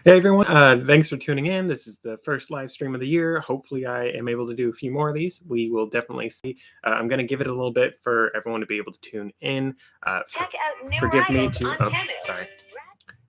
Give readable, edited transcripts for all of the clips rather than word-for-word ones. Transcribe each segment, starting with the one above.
Hey everyone, thanks for tuning in. This is the first live stream of the year. Hopefully, I am able to do a few more of these. We will definitely see. I'm going to give it a little bit for everyone to be able to tune in. Check out new Forgive me arrivals to. on Oh, Temu. sorry.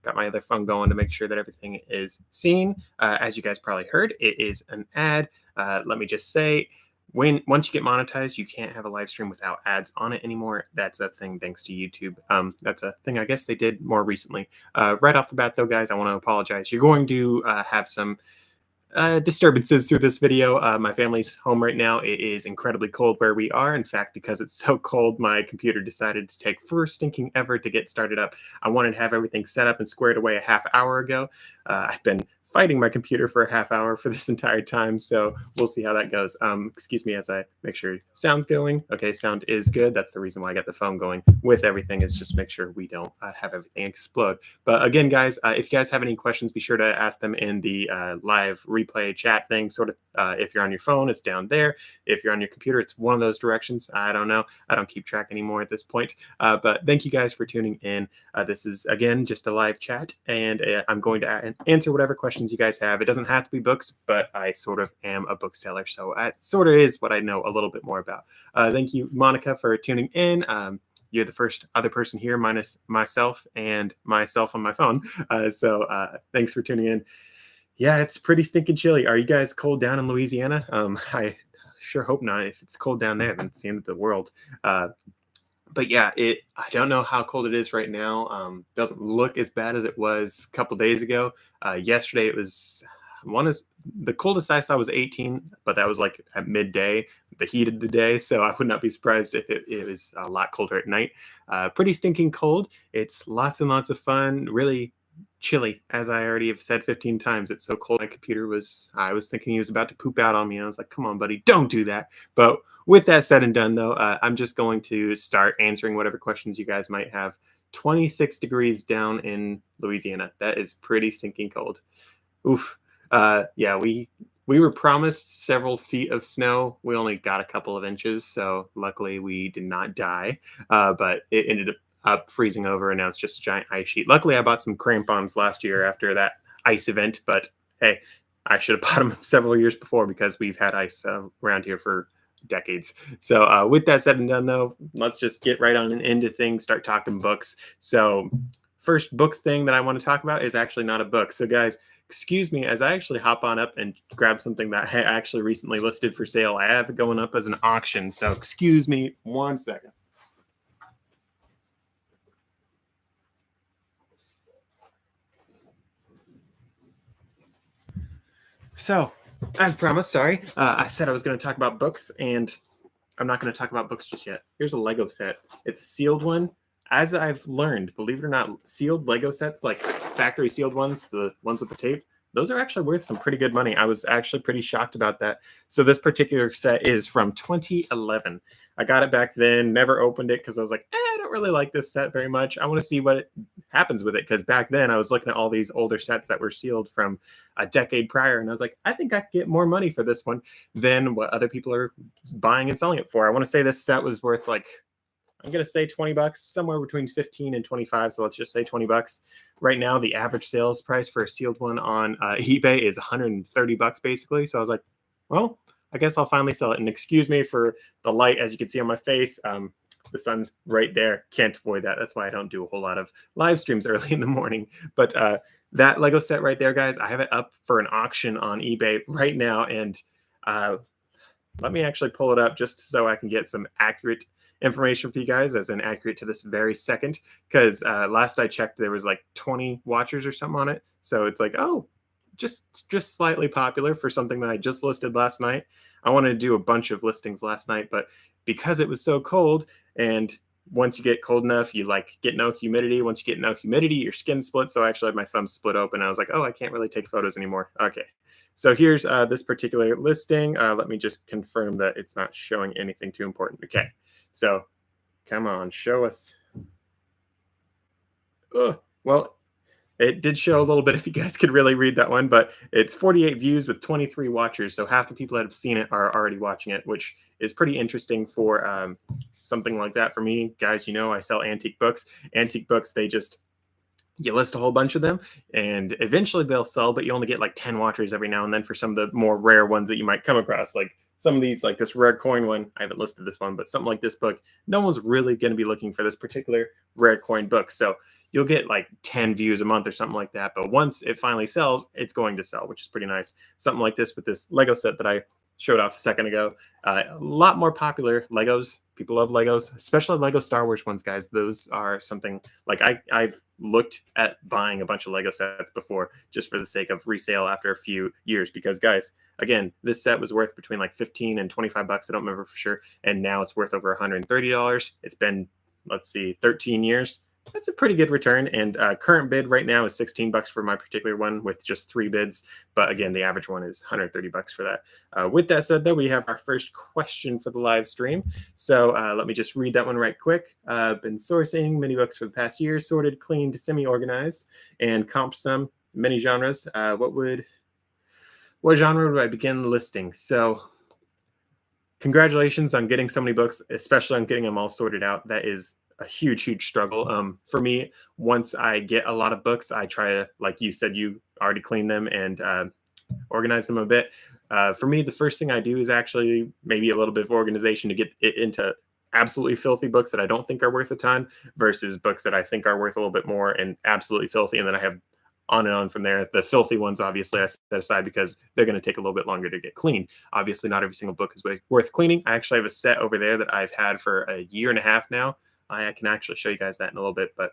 Got my other phone going to make sure that everything is seen. As you guys probably heard, it is an ad. Let me just say, once you get monetized, you can't have a live stream without ads on it anymore. That's a thing thanks to YouTube. That's a thing I guess they did more recently. Right off the bat, though, guys, I want to apologize. You're going to have some disturbances through this video. My family's home right now. It is incredibly cold where we are. In fact, because it's so cold, my computer decided to take first stinking ever to get started up. I wanted to have everything set up and squared away a half hour ago. I've been fighting my computer for a half hour for this entire time, so we'll see how that goes. Excuse me as I make sure sound's going. Okay, sound is good. That's the reason why I got the phone going with everything, is just make sure we don't have everything explode. But again, guys, if you guys have any questions, be sure to ask them in the live replay chat thing. Sort of, if you're on your phone, it's down there. If you're on your computer, it's one of those directions. I don't know. I don't keep track anymore at this point. But thank you guys for tuning in. This is, again, just a live chat, and I'm going to answer whatever questions you guys have. It doesn't have to be books, but I sort of am a bookseller, so that sort of is what I know a little bit more about. Thank you, Monica, for tuning in. You're the first other person here, minus myself and myself on my phone. So thanks for tuning in. Yeah, it's pretty stinking chilly. Are you guys cold down in Louisiana? I sure hope not. If it's cold down there, then it's the end of the world. But yeah, I don't know how cold it is right now. Doesn't look as bad as it was a couple days ago. Yesterday it was the coldest I saw was 18, but that was like at midday, the heat of the day. So I would not be surprised if it was a lot colder at night. Pretty stinking cold. It's lots and lots of fun. Really chilly, as I already have said 15 times. It's so cold. I was thinking he was about to poop out on me. I was like, come on, buddy, don't do that. But with that said and done, though, I'm just going to start answering whatever questions you guys might have. 26 degrees down in Louisiana. That is pretty stinking cold. Oof. Yeah, we were promised several feet of snow. We only got a couple of inches, so luckily we did not die. But it ended up freezing over, and now it's just a giant ice sheet. Luckily, I bought some crampons last year after that ice event, but hey, I should have bought them several years before because we've had ice around here for decades. So with that said and done, though, let's just get right on into things, start talking books. So first book thing that I want to talk about is actually not a book. So guys, excuse me as I actually hop on up and grab something that I actually recently listed for sale. I have it going up as an auction, so excuse me 1 second. So, as promised, sorry, I said I was going to talk about books, and I'm not going to talk about books just yet. Here's a Lego set. It's a sealed one. As I've learned, believe it or not, sealed Lego sets, like factory sealed ones, the ones with the tape, those are actually worth some pretty good money. I was actually pretty shocked about that. So this particular set is from 2011. I got it back then, never opened it because I was like, I don't really like this set very much. I want to see what happens with it, because back then I was looking at all these older sets that were sealed from a decade prior, and I was like, I think I could get more money for this one than what other people are buying and selling it for. I want to say this set was worth, like, I'm going to say 20 bucks, somewhere between 15 and 25. So let's just say 20 bucks. Right now, the average sales price for a sealed one on eBay is 130 bucks basically. So I was like, well, I guess I'll finally sell it. And excuse me for the light, as you can see on my face. The sun's right there. Can't avoid that. That's why I don't do a whole lot of live streams early in the morning. But that Lego set right there, guys, I have it up for an auction on eBay right now. And let me actually pull it up just so I can get some accurate information for you guys, as in accurate to this very second, because last I checked there was like 20 watchers or something on it. So it's like, oh, just slightly popular for something that I just listed last night. I wanted to do a bunch of listings last night, but because it was so cold, and once you get cold enough, you like get no humidity. Once you get no humidity, your skin splits. So I actually had my thumb split open. I was like, oh, I can't really take photos anymore. Okay. So here's this particular listing. Let me just confirm that it's not showing anything too important. Okay. So come on, show us. Well, it did show a little bit if you guys could really read that one, but it's 48 views with 23 watchers. So half the people that have seen it are already watching it, which is pretty interesting for something like that. For me, guys, you know, I sell antique books. Antique books, they just You list a whole bunch of them, and eventually they'll sell, but you only get like 10 watchers every now and then for some of the more rare ones that you might come across. Like some of these, like this rare coin one, I haven't listed this one, but something like this book, no one's really going to be looking for this particular rare coin book. So you'll get like 10 views a month or something like that. But once it finally sells, it's going to sell, which is pretty nice. Something like this with this Lego set that I showed off a second ago. A lot more popular Legos. People love Legos, especially Lego Star Wars ones, guys. Those are something like I've looked at buying a bunch of Lego sets before just for the sake of resale after a few years. Because, guys, again, this set was worth between like 15 and 25 bucks. I don't remember for sure. And now it's worth over $130. It's been, let's see, 13 years. That's a pretty good return. And current bid right now is 16 bucks for my particular one with just 3 bids. But again, the average one is 130 bucks for that. With that said, though, we have our first question for the live stream. So let me just read that one right quick. Been sourcing many books for the past year, sorted, cleaned, semi-organized, and comped some many genres. What genre would I begin listing? So congratulations on getting so many books, especially on getting them all sorted out. That is a huge struggle. For me, once I get a lot of books, I try to, like you said, you already clean them and organize them a bit. For me, the first thing I do is actually maybe a little bit of organization to get it into absolutely filthy books that I don't think are worth a ton versus books that I think are worth a little bit more and absolutely filthy. And then I have on and on from there. The filthy ones, obviously, I set aside because they're going to take a little bit longer to get cleaned. Obviously, not every single book is worth cleaning. I actually have a set over there that I've had for a year and a half now. I can actually show you guys that in a little bit, but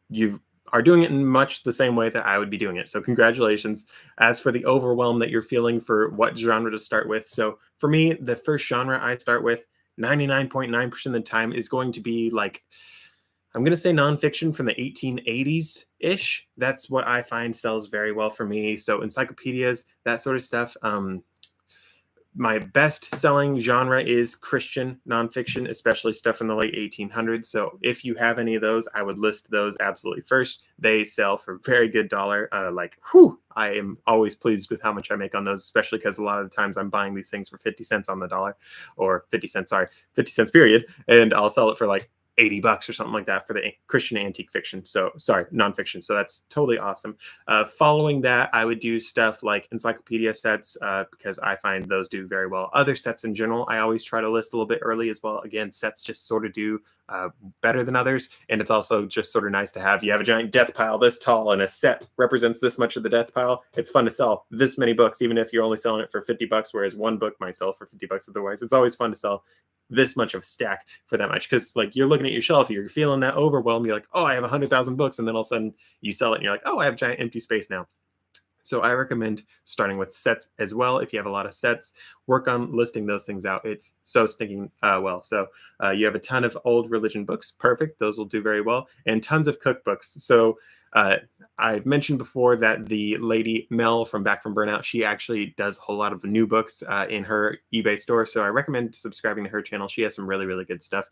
you are doing it in much the same way that I would be doing it. So congratulations. As for the overwhelm that you're feeling for what genre to start with. So for me, the first genre I start with 99.9% of the time is going to be like, I'm going to say nonfiction from the 1880s-ish. That's what I find sells very well for me. So encyclopedias, that sort of stuff. My best-selling genre is Christian nonfiction, especially stuff in the late 1800s. So if you have any of those, I would list those absolutely first. They sell for very good dollar. I am always pleased with how much I make on those, especially because a lot of the times I'm buying these things for 50 cents on the dollar, or 50 cents, sorry, 50 cents period, and I'll sell it for like 80 bucks or something like that for the Christian antique fiction. So sorry, nonfiction. So that's totally awesome. Following that, I would do stuff like encyclopedia sets because I find those do very well. Other sets in general, I always try to list a little bit early as well. Again, sets just sort of do better than others. And it's also just sort of nice to have. You have a giant death pile this tall and a set represents this much of the death pile. It's fun to sell this many books, even if you're only selling it for 50 bucks, whereas one book might sell for 50 bucks otherwise. It's always fun to sell this much of a stack for that much, because like you're looking at your shelf, you're feeling that overwhelm, you're like, oh, I have 100,000 books, and then all of a sudden you sell it and you're like, oh, I have giant empty space now. So I recommend starting with sets as well. If you have a lot of sets, work on listing those things out. It's so stinking well. So you have a ton of old religion books. Perfect. Those will do very well. And tons of cookbooks. So I've mentioned before that the lady Mel from Back from Burnout, she actually does a whole lot of new books in her eBay store. So I recommend subscribing to her channel. She has some really good stuff.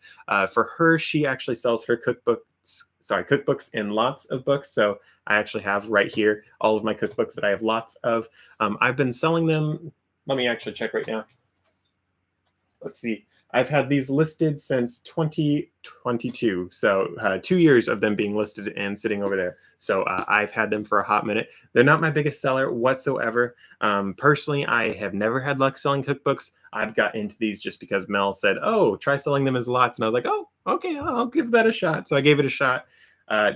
For her, she actually sells her cookbooks in lots of books. So I actually have right here all of my cookbooks that I have lots of. I've been selling them. Let me actually check right now. Let's see. I've had these listed since 2022. So 2 years of them being listed and sitting over there. So I've had them for a hot minute. They're not my biggest seller whatsoever. Personally, I have never had luck selling cookbooks. I've got into these just because Mel said, oh, try selling them as lots. And I was like, oh, okay, I'll give that a shot. So I gave it a shot.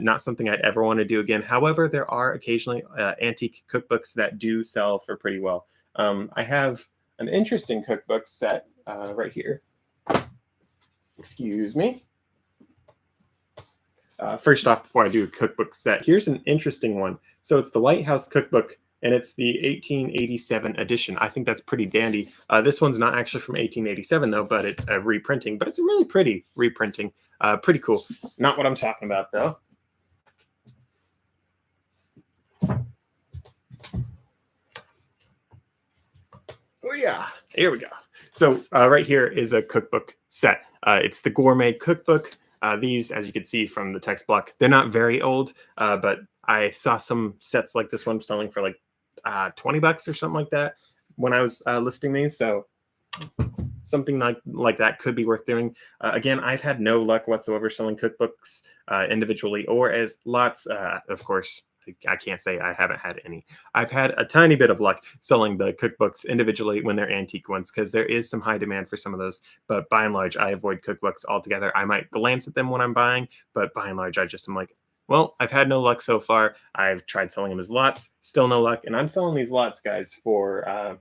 Not something I'd ever want to do again. However, there are occasionally antique cookbooks that do sell for pretty well. I have an interesting cookbook set right here. Excuse me. First off, before I do a cookbook set, here's an interesting one. So it's the White House Cookbook, and it's the 1887 edition. I think that's pretty dandy. This one's not actually from 1887, though, but it's a reprinting. But it's a really pretty reprinting. Pretty cool. Not what I'm talking about, though. Oh, yeah. Here we go. So right here is a cookbook set. It's the Gourmet Cookbook. These, as you can see from the text block, they're not very old, but I saw some sets like this one selling for like 20 bucks or something like that when I was listing these. So something like that could be worth doing. Again, I've had no luck whatsoever selling cookbooks individually or as lots. Of course, I can't say I haven't had any. I've had a tiny bit of luck selling the cookbooks individually when they're antique ones because there is some high demand for some of those. But by and large, I avoid cookbooks altogether. I might glance at them when I'm buying, but by and large, I just am like, well, I've had no luck so far. I've tried selling them as lots, still no luck. And I'm selling these lots, guys, for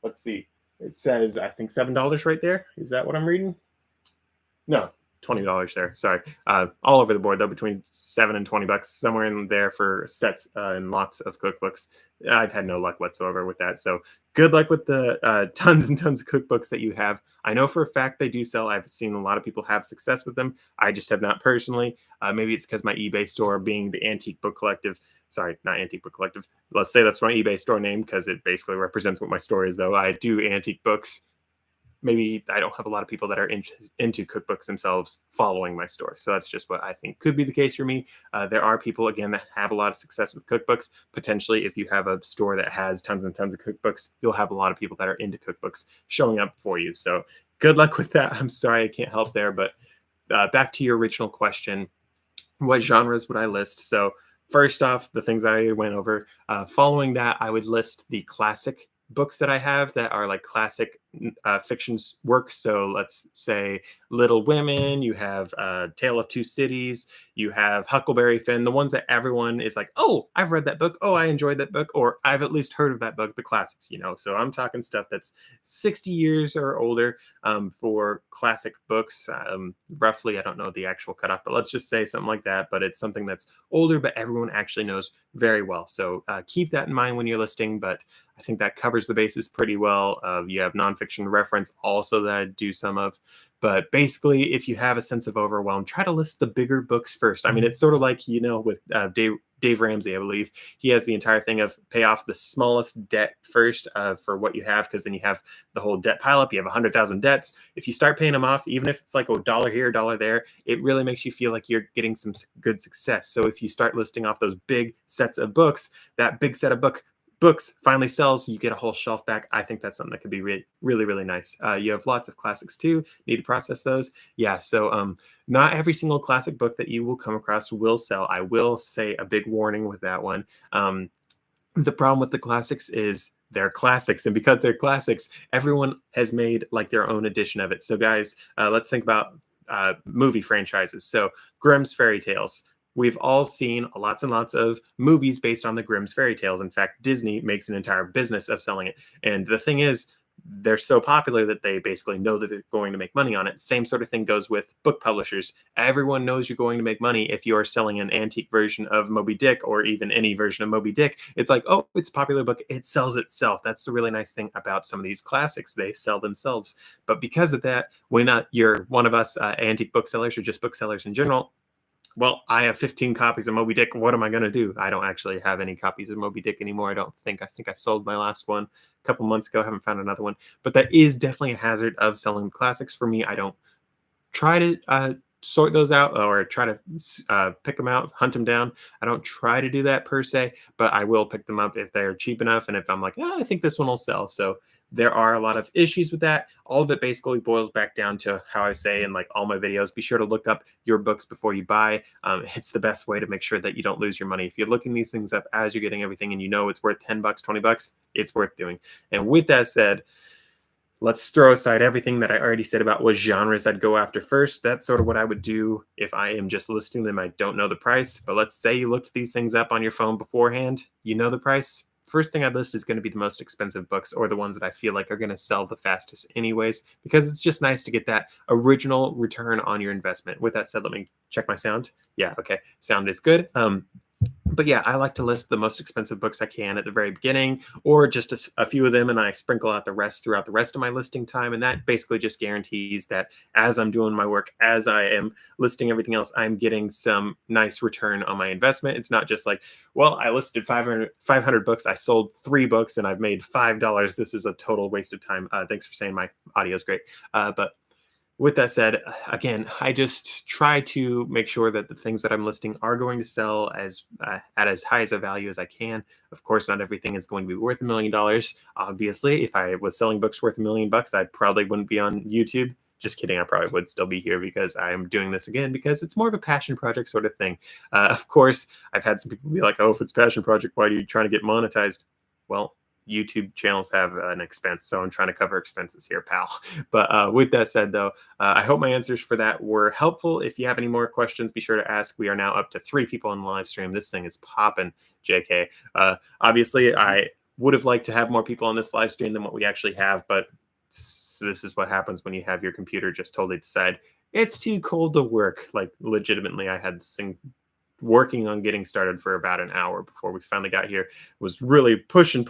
let's see. It says I think $7 right there. Is that what I'm reading? No, $20 there. Sorry. All over the board though, between $7 and $20, somewhere in there for sets and lots of cookbooks. I've had no luck whatsoever with that. So good luck with the tons and tons of cookbooks that you have. I know for a fact they do sell. I've seen a lot of people have success with them. I just have not personally. Maybe it's because my eBay store, being the Antique Book Collective, sorry, not Antique Book Collective. Let's say that's my eBay store name because it basically represents what my store is, though. I do antique books. Maybe I don't have a lot of people that are into cookbooks themselves following my store. So that's just what I think could be the case for me. There are people, again, that have a lot of success with cookbooks. Potentially, if you have a store that has tons and tons of cookbooks, you'll have a lot of people that are into cookbooks showing up for you. So good luck with that. I'm sorry I can't help there. But back to your original question, what genres would I list? So first off, the things that I went over. Following that, I would list the classic books that I have that are like classic fiction works. So let's say Little Women, you have Tale of Two Cities, you have Huckleberry Finn, the ones that everyone is like, oh, I've read that book. Oh, I enjoyed that book. Or I've at least heard of that book, the classics, you know. So I'm talking stuff that's 60 years or older for classic books. Roughly, I don't know the actual cutoff, but let's just say something like that. But it's something that's older, but everyone actually knows very well. So keep that in mind when you're listing. But I think that covers the bases pretty well. You have nonfiction reference also that I do some of. But basically, if you have a sense of overwhelm, try to list the bigger books first. I mean, it's sort of like, you know, with Dave Ramsey, I believe. He has the entire thing of pay off the smallest debt first for what you have, because then you have the whole debt pileup. You have 100,000 debts. If you start paying them off, even if it's like a dollar here, a dollar there, it really makes you feel like you're getting some good success. So if you start listing off those big sets of books, that big set of books finally sells, you get a whole shelf back. I think that's something that could be really, really nice. You have lots of classics too. Need to process those. Yeah. So not every single classic book that you will come across will sell. I will say a big warning with that one. The problem with the classics is they're classics, and because they're classics, everyone has made like their own edition of it. So guys, let's think about movie franchises. So Grimm's fairy tales. We've all seen lots and lots of movies based on the Grimm's fairy tales. In fact, Disney makes an entire business of selling it. And the thing is, they're so popular that they basically know that they're going to make money on it. Same sort of thing goes with book publishers. Everyone knows you're going to make money if you're selling an antique version of Moby Dick, or even any version of Moby Dick. It's like, oh, it's a popular book. It sells itself. That's the really nice thing about some of these classics. They sell themselves. But because of that, when you're one of us antique booksellers, or just booksellers in general, well, I have 15 copies of Moby Dick. What am I going to do? I don't actually have any copies of Moby Dick anymore. I don't think. I think I sold my last one a couple months ago. I haven't found another one. But that is definitely a hazard of selling classics for me. I don't try to sort those out or try to pick them out, hunt them down. I don't try to do that per se, but I will pick them up if they're cheap enough. And if I'm like, oh, I think this one will sell. So there are a lot of issues with that. All of it basically boils back down to how I say in like all my videos, be sure to look up your books before you buy. It's the best way to make sure that you don't lose your money. If you're looking these things up as you're getting everything and you know it's worth $10, $20, it's worth doing. And with that said, let's throw aside everything that I already said about what genres I'd go after first. That's sort of what I would do if I am just listing them. I don't know the price, but let's say you looked these things up on your phone beforehand. You know the price. First thing I'd list is going to be the most expensive books, or the ones that I feel like are going to sell the fastest anyways, because it's just nice to get that original return on your investment. With that said, let me check my sound. Yeah, okay. Sound is good. But yeah, I like to list the most expensive books I can at the very beginning, or just a few of them, and I sprinkle out the rest throughout the rest of my listing time. And that basically just guarantees that as I'm doing my work, as I am listing everything else, I'm getting some nice return on my investment. It's not just like, well, I listed 500 books, I sold 3 books, and I've made $5. This is a total waste of time. Thanks for saying my audio is great. But with that said, again, I just try to make sure that the things that I'm listing are going to sell as at as high as a value as I can. Of course, not everything is going to be worth $1 million. Obviously, if I was selling books worth $1 million, I probably wouldn't be on YouTube. Just kidding. I probably would still be here because I'm doing this again because it's more of a passion project sort of thing. Of course, I've had some people be like, "Oh, if it's a passion project, why are you trying to get monetized?" Well, YouTube channels have an expense, so I'm trying to cover expenses here, pal. But with that said, though, I hope my answers for that were helpful. If you have any more questions, be sure to ask. We are now up to 3 people on the live stream. This thing is popping, JK. Obviously, I would have liked to have more people on this live stream than what we actually have, but this is what happens when you have your computer just totally decide it's too cold to work. Like, legitimately, I had this thing working on getting started for about an hour before we finally got here. Was really pushing,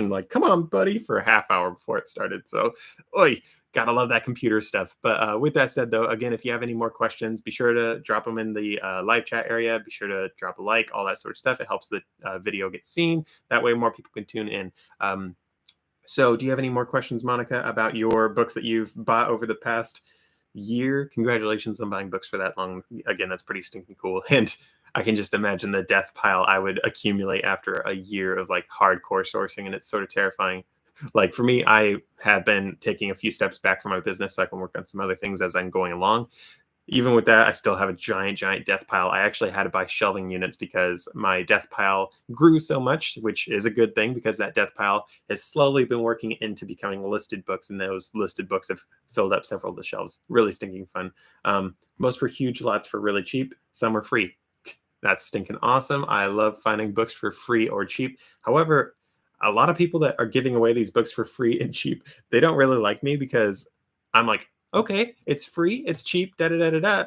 like, come on, buddy, for a half hour before it started. So, oi, gotta love that computer stuff. But with that said, though, again, if you have any more questions, be sure to drop them in the live chat area. Be sure to drop a like, all that sort of stuff. It helps the video get seen. That way, more people can tune in. So, do you have any more questions, Monica, about your books that you've bought over the past year? Congratulations on buying books for that long. Again, that's pretty stinking cool. And I can just imagine the death pile I would accumulate after a year of like hardcore sourcing, and it's sort of terrifying. Like for me, I have been taking a few steps back from my business so I can work on some other things as I'm going along. Even with that, I still have a giant death pile. I actually had to buy shelving units because my death pile grew so much, which is a good thing because that death pile has slowly been working into becoming listed books, and those listed books have filled up several of the shelves. Really stinking fun. Most were huge lots for really cheap. Some were free. That's stinking awesome. I love finding books for free or cheap. However, a lot of people that are giving away these books for free and cheap, they don't really like me because I'm like, okay, it's free, it's cheap, da da da da da.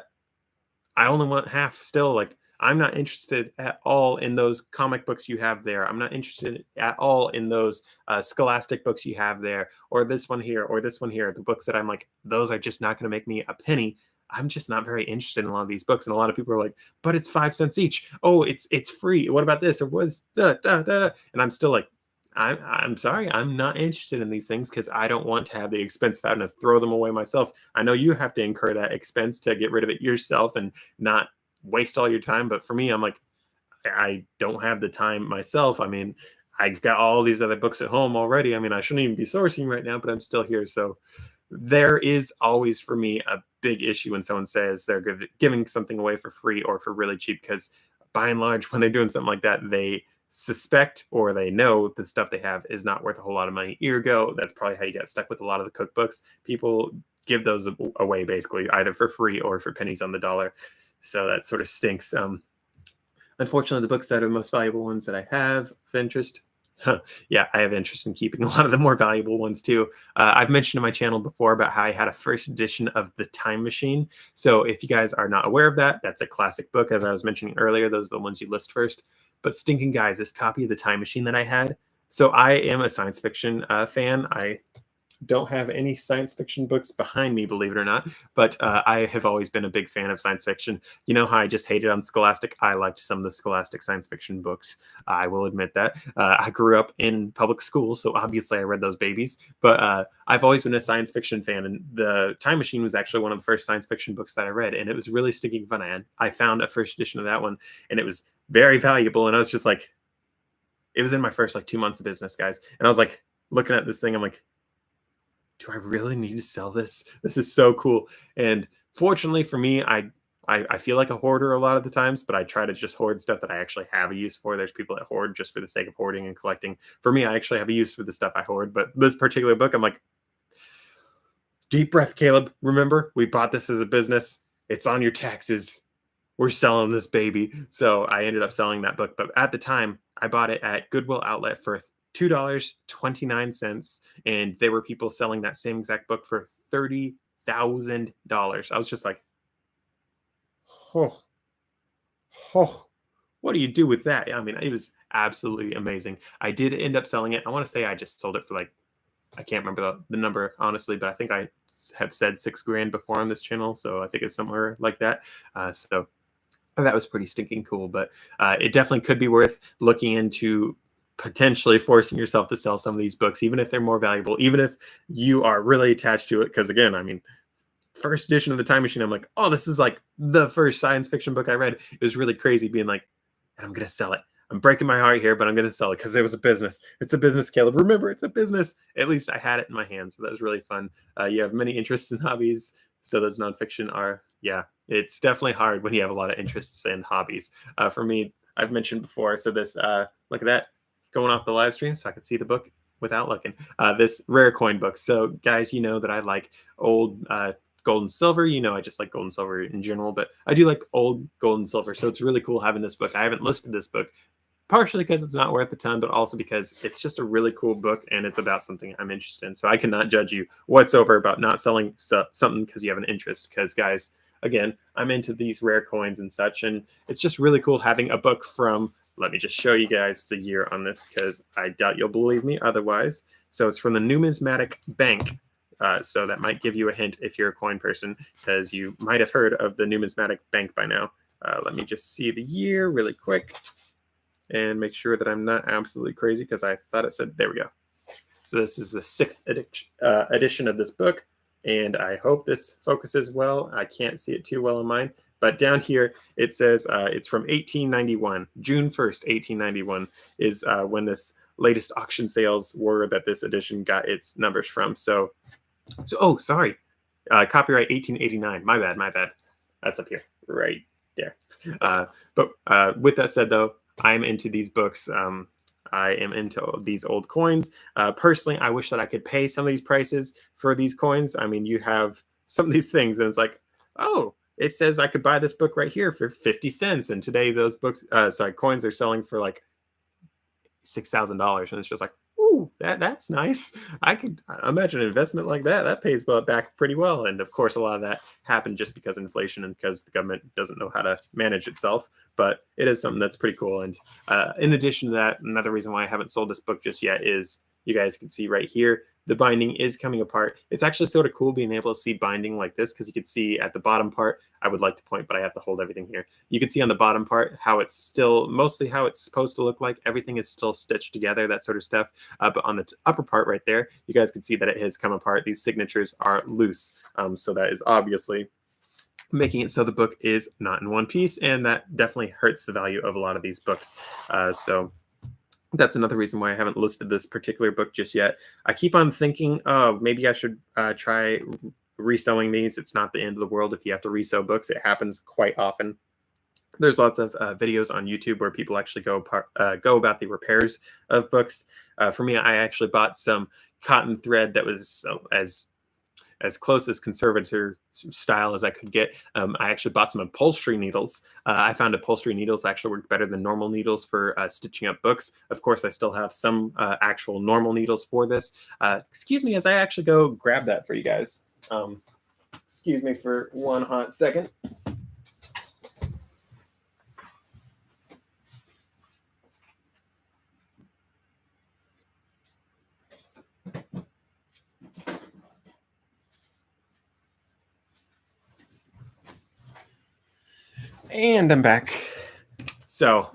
I only want half still. Like, I'm not interested at all in those comic books you have there. I'm not interested at all in those scholastic books you have there, or this one here, or this one here. The books that I'm like, those are just not going to make me a penny. I'm just not very interested in a lot of these books. And a lot of people are like, but it's 5 cents each. Oh, it's free. What about this? Or what's da da da? And I'm still like, I'm sorry, I'm not interested in these things because I don't want to have the expense of having to throw them away myself. I know you have to incur that expense to get rid of it yourself and not waste all your time. But for me, I'm like, I don't have the time myself. I mean, I've got all these other books at home already. I mean, I shouldn't even be sourcing right now, but I'm still here. So there is always for me a big issue when someone says they're giving something away for free or for really cheap, because by and large, when they're doing something like that, they suspect or they know the stuff they have is not worth a whole lot of money. Ergo, that's probably how you get stuck with a lot of the cookbooks. People give those away basically either for free or for pennies on the dollar. So that sort of stinks. Unfortunately, the books that are the most valuable ones that I have of interest. Yeah, I have interest in keeping a lot of the more valuable ones too. I've mentioned on my channel before about how I had a first edition of The Time Machine. So if you guys are not aware of that, that's a classic book. As I was mentioning earlier, those are the ones you list first. But stinking guys, this copy of The Time Machine that I had. So I am a science fiction fan. I don't have any science fiction books behind me, believe it or not, but I have always been a big fan of science fiction. You know how I just hated on Scholastic? I liked some of the Scholastic science fiction books. I will admit that. I grew up in public school, so obviously I read those babies, but I've always been a science fiction fan, and The Time Machine was actually one of the first science fiction books that I read, and it was really sticking fun. I found a first edition of that one, and it was very valuable, and I was just like, it was in my first like 2 months of business, guys, and I was like, looking at this thing, I'm like, do I really need to sell this? This is so cool. And fortunately for me, I feel like a hoarder a lot of the times, but I try to just hoard stuff that I actually have a use for. There's people that hoard just for the sake of hoarding and collecting. For me, I actually have a use for the stuff I hoard. But this particular book, I'm like, deep breath, Caleb. Remember, we bought this as a business. It's on your taxes. We're selling this baby. So I ended up selling that book. But at the time, I bought it at Goodwill Outlet for $2.29, and there were people selling that same exact book for $30,000. I was just like, oh, oh, what do you do with that? I mean, it was absolutely amazing. I did end up selling it. I want to say I just sold it for like, I can't remember the number honestly, but I think I have said $6,000 before on this channel, so I think it's somewhere like that. So that was pretty stinking cool, but it definitely could be worth looking into potentially forcing yourself to sell some of these books, even if they're more valuable, even if you are really attached to it. Because again, I mean, first edition of the Time Machine, I'm like, oh, this is like the first science fiction book I read. It was really crazy being like, and I'm going to sell it. I'm breaking my heart here, but I'm going to sell it because it was a business. It's a business, Caleb. Remember, it's a business. At least I had it in my hands. So that was really fun. You have many interests and hobbies. So those nonfiction are, yeah, it's definitely hard when you have a lot of interests and hobbies. For me, I've mentioned before. So this, look at that, going off the live stream so I could see the book without looking. This rare coin book. So guys, you know that I like old gold and silver. You know, I just like gold and silver in general, but I do like old gold and silver. So it's really cool having this book. I haven't listed this book, partially because it's not worth a ton, but also because it's just a really cool book and it's about something I'm interested in. So I cannot judge you whatsoever about not selling something because you have an interest. Because guys, again, I'm into these rare coins and such, and it's just really cool having a book from, let me just show you guys the year on this because I doubt you'll believe me otherwise. So it's from the Numismatic Bank. So that might give you a hint if you're a coin person, because you might have heard of the Numismatic Bank by now. Let me just see the year really quick and make sure that I'm not absolutely crazy, because I thought it said, there we go. So this is the 6th edition of this book, and I hope this focuses well. I can't see it too well in mine, but down here it says it's from 1891. June 1st, 1891 is when this latest auction sales were that this edition got its numbers from. So oh, sorry. Copyright 1889. My bad. That's up here, right there. But with that said, though, I'm into these books. I am into these old coins. Personally, I wish that I could pay some of these prices for these coins. I mean, you have some of these things, and it's like, oh, it says I could buy this book right here for 50 cents. And today those books, coins are selling for like $6,000. And it's just like, ooh, that's nice. I could imagine an investment like that. That pays back pretty well. And of course, a lot of that happened just because of inflation and because the government doesn't know how to manage itself. But it is something that's pretty cool. And in addition to that, another reason why I haven't sold this book just yet is you guys can see right here, the binding is coming apart. It's actually sort of cool being able to see binding like this, because you can see at the bottom part, I would like to point, but I have to hold everything here. You can see on the bottom part how it's still mostly how it's supposed to look like. Everything is still stitched together, that sort of stuff. But on the upper part right there, you guys can see that it has come apart. These signatures are loose. So that is obviously making it so the book is not in one piece, and that definitely hurts the value of a lot of these books. So that's another reason why I haven't listed this particular book just yet. I keep on thinking, oh, maybe I should try reselling these. It's not the end of the world if you have to resell books. It happens quite often. There's lots of videos on YouTube where people actually go about the repairs of books. For me, I actually bought some cotton thread that was as close as conservator style as I could get. I actually bought some upholstery needles. I found upholstery needles actually worked better than normal needles for stitching up books. Of course, I still have some actual normal needles for this. Excuse me as I actually go grab that for you guys. Excuse me for one hot second. And I'm back. So,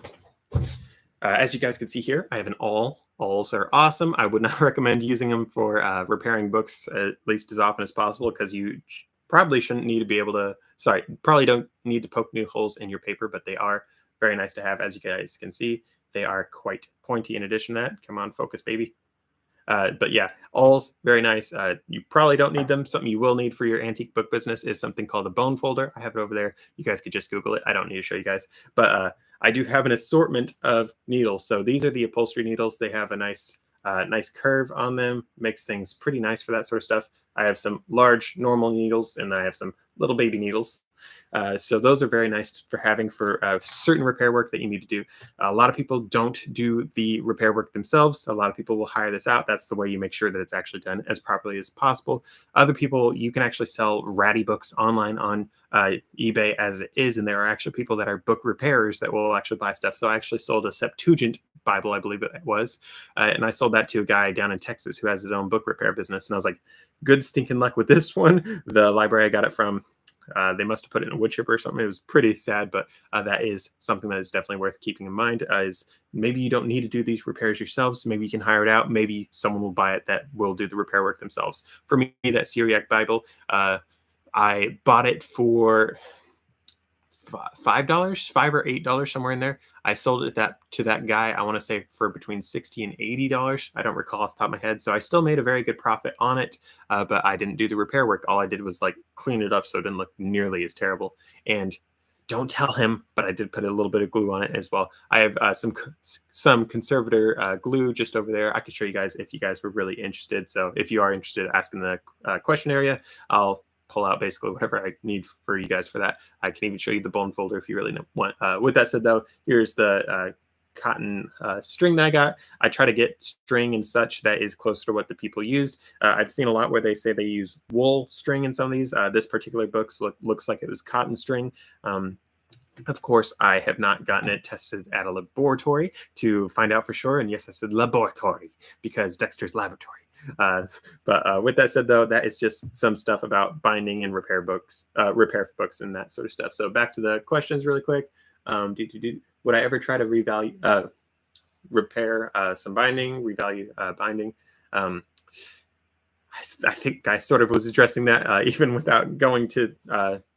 as you guys can see here, I have an awl. Awls are awesome. I would not recommend using them for repairing books at least as often as possible, because you probably shouldn't need to be able to, probably don't need to poke new holes in your paper, but they are very nice to have. As you guys can see, they are quite pointy in addition to that. Come on, focus, baby. But yeah, awls, very nice. You probably don't need them. Something you will need for your antique book business is something called a bone folder. I have it over there. You guys could just Google it. I don't need to show you guys. But I do have an assortment of needles. So these are the upholstery needles. They have a nice curve on them. Makes things pretty nice for that sort of stuff. I have some large normal needles, and I have some little baby needles. So those are very nice for having for certain repair work that you need to do. A lot of people don't do the repair work themselves. A lot of people will hire this out. That's the way you make sure that it's actually done as properly as possible. Other people, you can actually sell ratty books online on eBay as it is, and there are actually people that are book repairers that will actually buy stuff. So I actually sold a Septuagint Bible, I believe it was, and I sold that to a guy down in Texas who has his own book repair business. And I was like, good stinking luck with this one. The library I got it from, they must have put it in a wood chipper or something. It was pretty sad, but that is something that is definitely worth keeping in mind. Is maybe you don't need to do these repairs yourselves. Maybe you can hire it out. Maybe someone will buy it that will do the repair work themselves. For me, that Syriac Bible, I bought it for $5, $5 or $8, somewhere in there. I sold it to that guy, I want to say for between $60 and $80. I don't recall off the top of my head. So I still made a very good profit on it, but I didn't do the repair work. All I did was like clean it up so it didn't look nearly as terrible. And don't tell him, but I did put a little bit of glue on it as well. I have some conservator glue just over there. I could show you guys if you guys were really interested. So if you are interested, ask in the question area. I'll pull out basically whatever I need for you guys for that. I can even show you the bone folder if you really want. With that said, though, here's the cotton string that I got. I try to get string and such that is closer to what the people used. I've seen a lot where they say they use wool string in some of these. This particular book looks like it was cotton string. Of course, I have not gotten it tested at a laboratory to find out for sure. And yes, I said laboratory because Dexter's laboratory. But with that said, though, that is just some stuff about binding and repair books, repair books and that sort of stuff. So back to the questions really quick. Would I ever try to repair some binding, revalue binding? I think I sort of was addressing that even without going to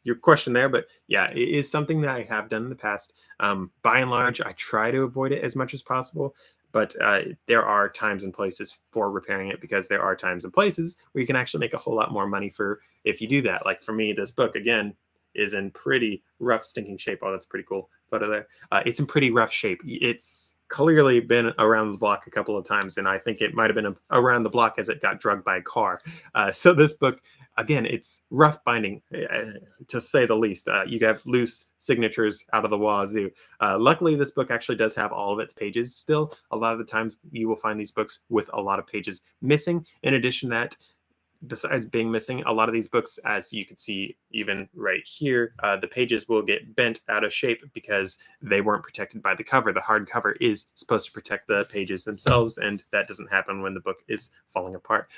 your question there. But yeah, it is something that I have done in the past. By and large, I try to avoid it as much as possible. But there are times and places for repairing it, because there are times and places where you can actually make a whole lot more money for if you do that. Like for me, this book, again, is in pretty rough, stinking shape. Oh, that's pretty cool photo there. It's in pretty rough shape. It's clearly been around the block a couple of times, and I think it might have been around the block as it got drugged by a car. So this book, again, it's rough binding, to say the least. You have loose signatures out of the wazoo. Luckily, this book actually does have all of its pages still. A lot of the times you will find these books with a lot of pages missing. In addition to that, besides being missing, a lot of these books, as you can see even right here, the pages will get bent out of shape because they weren't protected by the cover. The hard cover is supposed to protect the pages themselves, and that doesn't happen when the book is falling apart.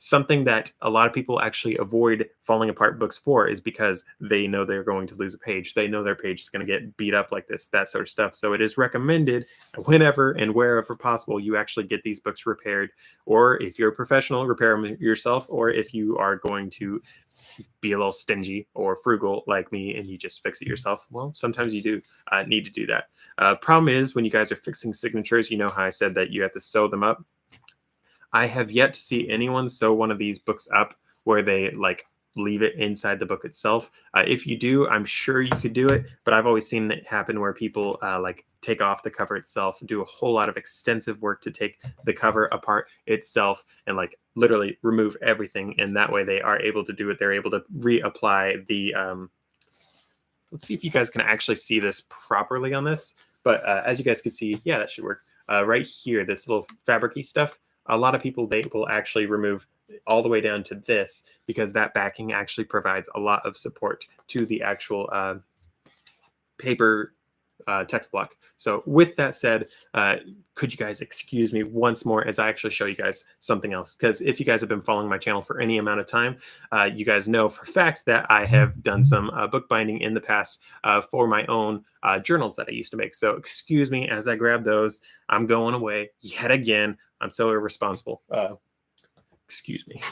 Something that a lot of people actually avoid falling apart books for is because they know they're going to lose a page. They know their page is going to get beat up like this, that sort of stuff. So it is recommended whenever and wherever possible, you actually get these books repaired. Or if you're a professional, repair them yourself. Or if you are going to be a little stingy or frugal like me and you just fix it yourself, well, sometimes you do need to do that. Problem is, when you guys are fixing signatures, you know how I said that you have to sew them up. I have yet to see anyone sew one of these books up where they like leave it inside the book itself. If you do, I'm sure you could do it, but I've always seen it happen where people like take off the cover itself, do a whole lot of extensive work to take the cover apart itself and like literally remove everything. And that way they are able to do it. They're able to reapply the, let's see if you guys can actually see this properly on this. But as you guys can see, yeah, that should work. Right here, this little fabric-y stuff, a lot of people, they will actually remove all the way down to this because that backing actually provides a lot of support to the actual paper text block. So with that said, could you guys excuse me once more as I actually show you guys something else? Because if you guys have been following my channel for any amount of time, you guys know for a fact that I have done some bookbinding in the past for my own journals that I used to make. So excuse me as I grab those. I'm going away yet again. I'm so irresponsible. Excuse me.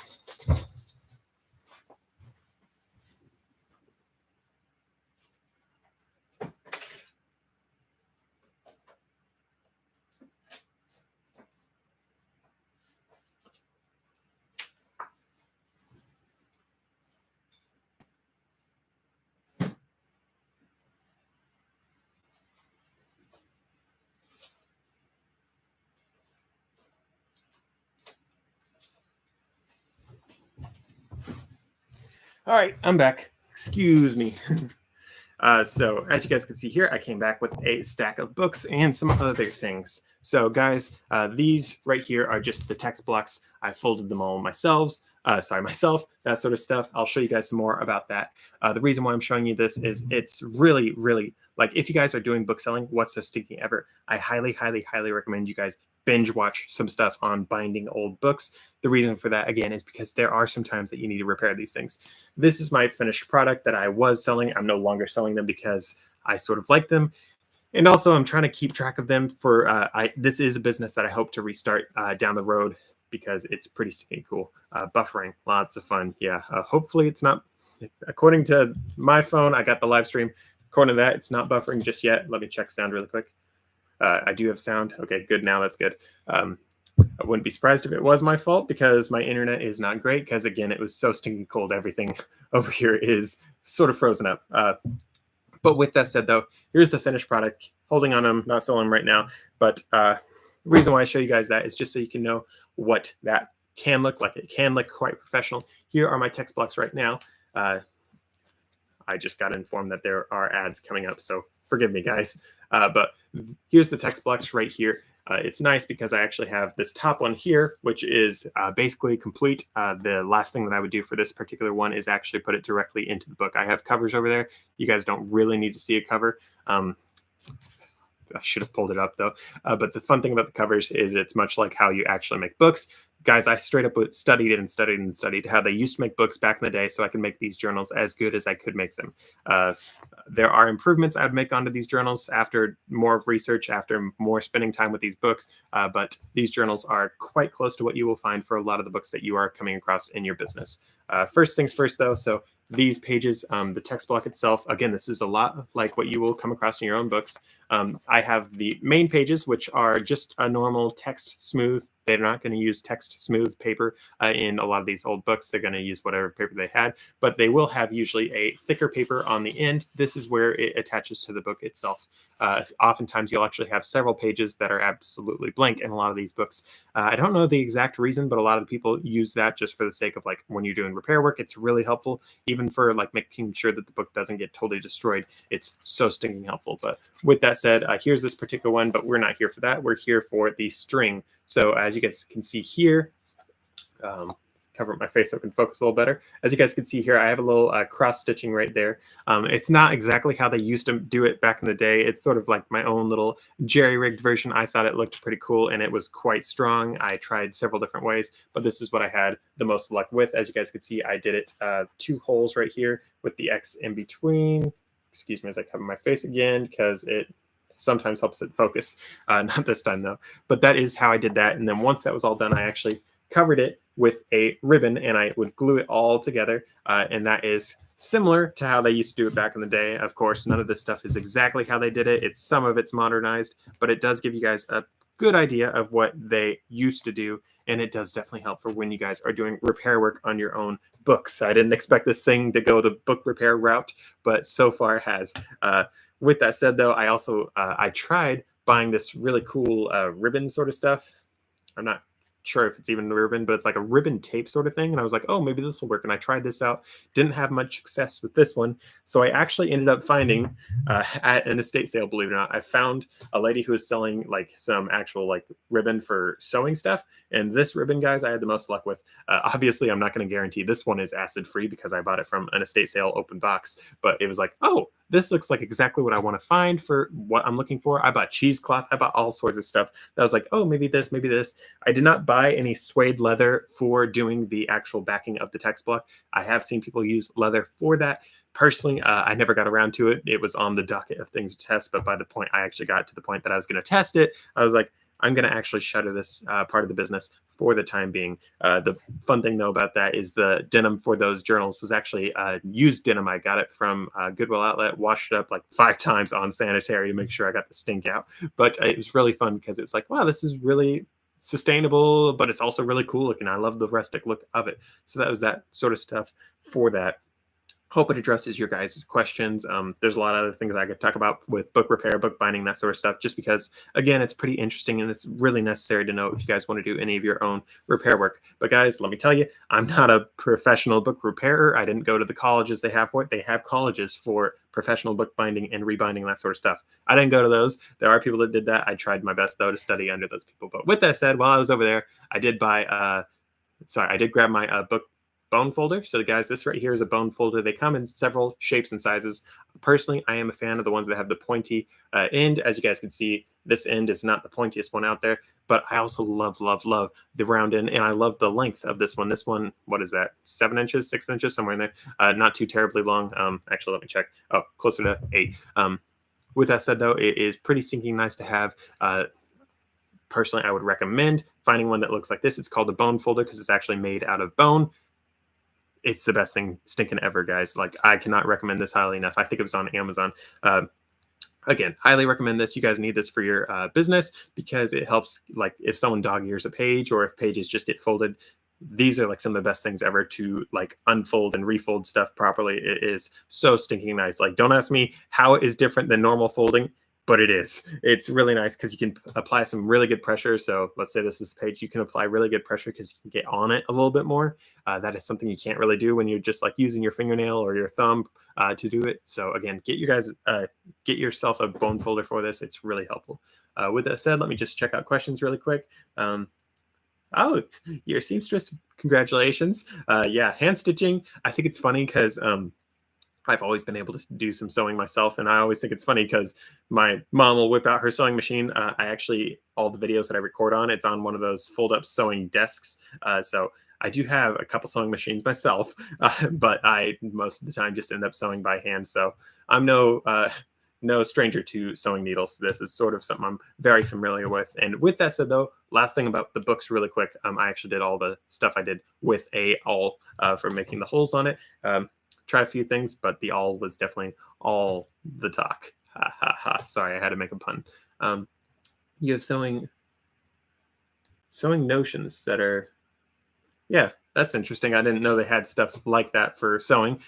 All right, I'm back. Excuse me. So as you guys can see here, I came back with a stack of books and some other things. So guys, these right here are just the text blocks. I folded them all myself, that sort of stuff. I'll show you guys some more about that. The reason why I'm showing you this is it's really, really, like if you guys are doing book selling, what's so sticky ever? I highly, highly, highly recommend you guys binge watch some stuff on binding old books. The reason for that, again, is because there are some times that you need to repair these things. This is my finished product that I was selling. I'm no longer selling them because I sort of like them. And also I'm trying to keep track of them for, this is a business that I hope to restart down the road because it's pretty stinking cool. Buffering, lots of fun. Yeah, hopefully it's not according to my phone, I got the live stream. According to that, it's not buffering just yet. Let me check sound really quick. I do have sound. Okay, good. Now that's good. I wouldn't be surprised if it was my fault because my internet is not great because, again, it was so stinking cold. Everything over here is sort of frozen up. But with that said, though, here's the finished product. Holding on them, not selling them right now. But the reason why I show you guys that is just so you can know what that can look like. It can look quite professional. Here are my text blocks right now. I just got informed that there are ads coming up, so forgive me, guys. But here's the text blocks right here. It's nice because I actually have this top one here, which is basically complete. The last thing that I would do for this particular one is actually put it directly into the book. I have covers over there. You guys don't really need to see a cover. I should have pulled it up though. But the fun thing about the covers is it's much like how you actually make books. Guys, I straight up studied and studied and studied how they used to make books back in the day so I can make these journals as good as I could make them. There are improvements I would make onto these journals after more of research, after more spending time with these books. But these journals are quite close to what you will find for a lot of the books that you are coming across in your business. First things first, though. So these pages, the text block itself, again, this is a lot like what you will come across in your own books. I have the main pages, which are just a normal text smooth. They're not going to use text smooth paper in a lot of these old books. They're going to use whatever paper they had, but they will have usually a thicker paper on the end. This is where it attaches to the book itself. Oftentimes, you'll actually have several pages that are absolutely blank in a lot of these books. I don't know the exact reason, but a lot of people use that just for the sake of like when you're doing repair work. It's really helpful, even for like making sure that the book doesn't get totally destroyed. It's so stinking helpful. But with that said, here's this particular one, but we're not here for that. We're here for the string. So as you guys can see here, cover up my face so I can focus a little better. As you guys can see here, I have a little cross stitching right there. It's not exactly how they used to do it back in the day. It's sort of like my own little jerry-rigged version. I thought it looked pretty cool and it was quite strong. I tried several different ways, but this is what I had the most luck with. As you guys can see, I did it 2 holes right here with the X in between. Excuse me as I cover my face again because it sometimes helps it focus. Not this time though, but that is how I did that. And then once that was all done, I actually covered it with a ribbon and I would glue it all together. And that is similar to how they used to do it back in the day. Of course, none of this stuff is exactly how they did it. Some of it's modernized, but it does give you guys a good idea of what they used to do. And it does definitely help for when you guys are doing repair work on your own books. I didn't expect this thing to go the book repair route, but so far it has. With that said, though, I also I tried buying this really cool ribbon sort of stuff. I'm not sure if it's even a ribbon, but it's like a ribbon tape sort of thing. And I was like, oh, maybe this will work. And I tried this out. Didn't have much success with this one. So I actually ended up finding at an estate sale, believe it or not, I found a lady who was selling like some actual like ribbon for sewing stuff. And this ribbon, guys, I had the most luck with. Obviously, I'm not going to guarantee this one is acid free because I bought it from an estate sale open box. But it was like, oh, this looks like exactly what I want to find for what I'm looking for. I bought cheesecloth. I bought all sorts of stuff. That was like, oh, maybe this, maybe this. I did not buy any suede leather for doing the actual backing of the text block. I have seen people use leather for that. Personally, I never got around to it. It was on the docket of things to test, but by the point I actually got to the point that I was going to test it, I was like, I'm going to actually shutter this part of the business for the time being. The fun thing, though, about that is the denim for those journals was actually used denim. I got it from Goodwill Outlet, washed it up like 5 times on sanitary to make sure I got the stink out. But it was really fun because it was like, wow, this is really sustainable, but it's also really cool looking. I love the rustic look of it. So that was that sort of stuff for that. Hope it addresses your guys' questions. There's a lot of other things I could talk about with book repair, book binding, that sort of stuff, just because, again, it's pretty interesting and it's really necessary to know if you guys want to do any of your own repair work. But guys, let me tell you, I'm not a professional book repairer. I didn't go to the colleges they have for it. They have colleges for professional book binding and rebinding, that sort of stuff. I didn't go to those. There are people that did that. I tried my best, though, to study under those people. But with that said, while I was over there, I did grab my book bone folder. So guys, this right here is a bone folder. They come in several shapes and sizes. Personally, I am a fan of the ones that have the pointy end. As you guys can see, this end is not the pointiest one out there, but I also love the round end, and I love the length of this one. This one, what is that? 7 inches, 6 inches, somewhere in there. Not too terribly long. Actually, let me check. Oh, closer to 8. With that said, though, it is pretty stinking nice to have. Personally, I would recommend finding one that looks like this. It's called a bone folder because it's actually made out of bone. it's the best thing stinking ever, guys. Like, I cannot recommend this highly enough. I think it was on Amazon. Again, highly recommend this. You guys need this for your business, because it helps, like, if someone dog ears a page, or if pages just get folded, these are like some of the best things ever to like unfold and refold stuff properly. It is so stinking nice. Like, don't ask me how it is different than normal folding, but it is. It's really nice because you can apply some really good pressure. So let's say this is the page, you can apply really good pressure because you can get on it a little bit more. That is something you can't really do when you're just like using your fingernail or your thumb to do it. So again, get yourself a bone folder for this. It's really helpful. With that said, let me just check out questions really quick. Oh, your seamstress, congratulations. Yeah, hand stitching. I think it's funny because I've always been able to do some sewing myself. And I always think it's funny because my mom will whip out her sewing machine. All the videos that I record on, it's on one of those fold up sewing desks. So I do have a couple sewing machines myself, but I most of the time just end up sewing by hand. So I'm no stranger to sewing needles. This is sort of something I'm very familiar with. And with that said, though, last thing about the books really quick, I actually did all the stuff I did with a awl for making the holes on it. Tried a few things, but the awl was definitely all the talk. Ha ha ha. Sorry, I had to make a pun. You have sewing notions that are, yeah, that's interesting. I didn't know they had stuff like that for sewing.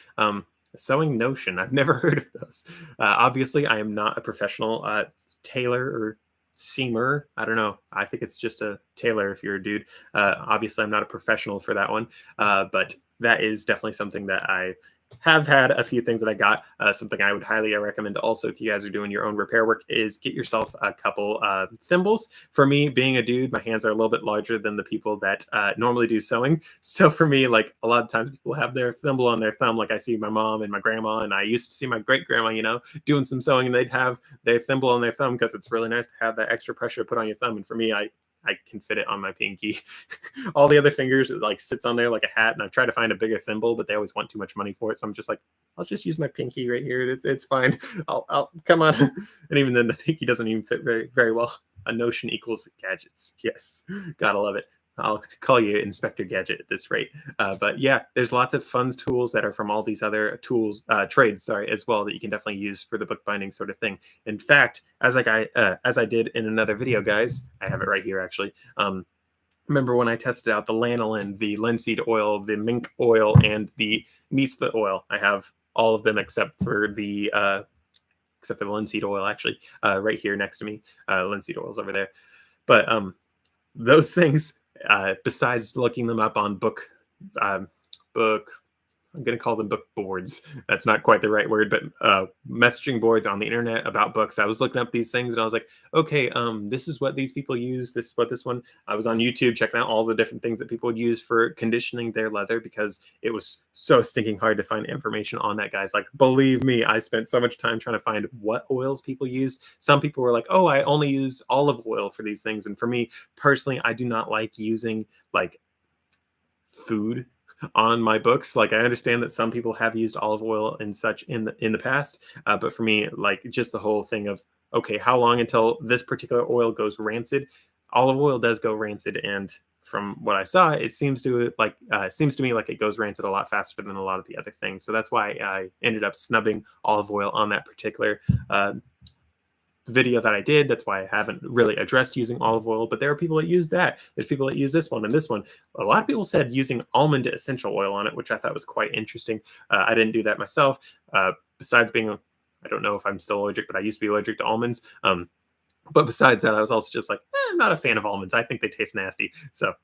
Sewing Notion. I've never heard of those. Obviously, I am not a professional tailor or seamer. I don't know. I think it's just a tailor if you're a dude. Obviously, I'm not a professional for that one, but that is definitely something that I have had a few things that I got. Something I would highly recommend also, if you guys are doing your own repair work, is get yourself a couple thimbles. For me, being a dude, my hands are a little bit larger than the people that normally do sewing. So for me, like, a lot of times people have their thimble on their thumb. Like, I see my mom and my grandma, and I used to see my great grandma, doing some sewing, and they'd have their thimble on their thumb because it's really nice to have that extra pressure put on your thumb. And for me, I can fit it on my pinky. All the other fingers, it like sits on there like a hat. And I've tried to find a bigger thimble, but they always want too much money for it. So I'm just like, I'll just use my pinky right here. It's fine. I'll come on. And even then, the pinky doesn't even fit very, very well. A notion equals gadgets. Yes, gotta love it. I'll call you Inspector Gadget at this rate. But yeah, there's lots of fun tools that are from all these other trades, as well, that you can definitely use for the bookbinding sort of thing. In fact, as I did in another video, guys, I have it right here actually. Remember when I tested out the lanolin, the linseed oil, the mink oil, and the meatsfoot oil? I have all of them except for the linseed oil, actually, right here next to me. Linseed oil's over there. But those things, besides looking them up on I'm going to call them book boards. That's not quite the right word, but messaging boards on the internet about books. I was looking up these things and I was like, okay, this is what these people use. This is what this one. I was on YouTube checking out all the different things that people would use for conditioning their leather, because it was so stinking hard to find information on that, guys. Like, believe me, I spent so much time trying to find what oils people used. Some people were like, oh, I only use olive oil for these things. And for me personally, I do not like using like food on my books. Like, I understand that some people have used olive oil and such in the past, but for me, like, just the whole thing of, okay, how long until this particular oil goes rancid? Olive oil does go rancid, and from what I saw, it seems to me like it goes rancid a lot faster than a lot of the other things. So that's why I ended up snubbing olive oil on that particular video that I did. That's why I haven't really addressed using olive oil, but there are people that use that. There's people that use this one and this one. A lot of people said using almond essential oil on it, which I thought was quite interesting. I didn't do that myself. Besides being, I don't know if I'm still allergic, but I used to be allergic to almonds. But besides that, I was also just like, I'm not a fan of almonds. I think they taste nasty. So,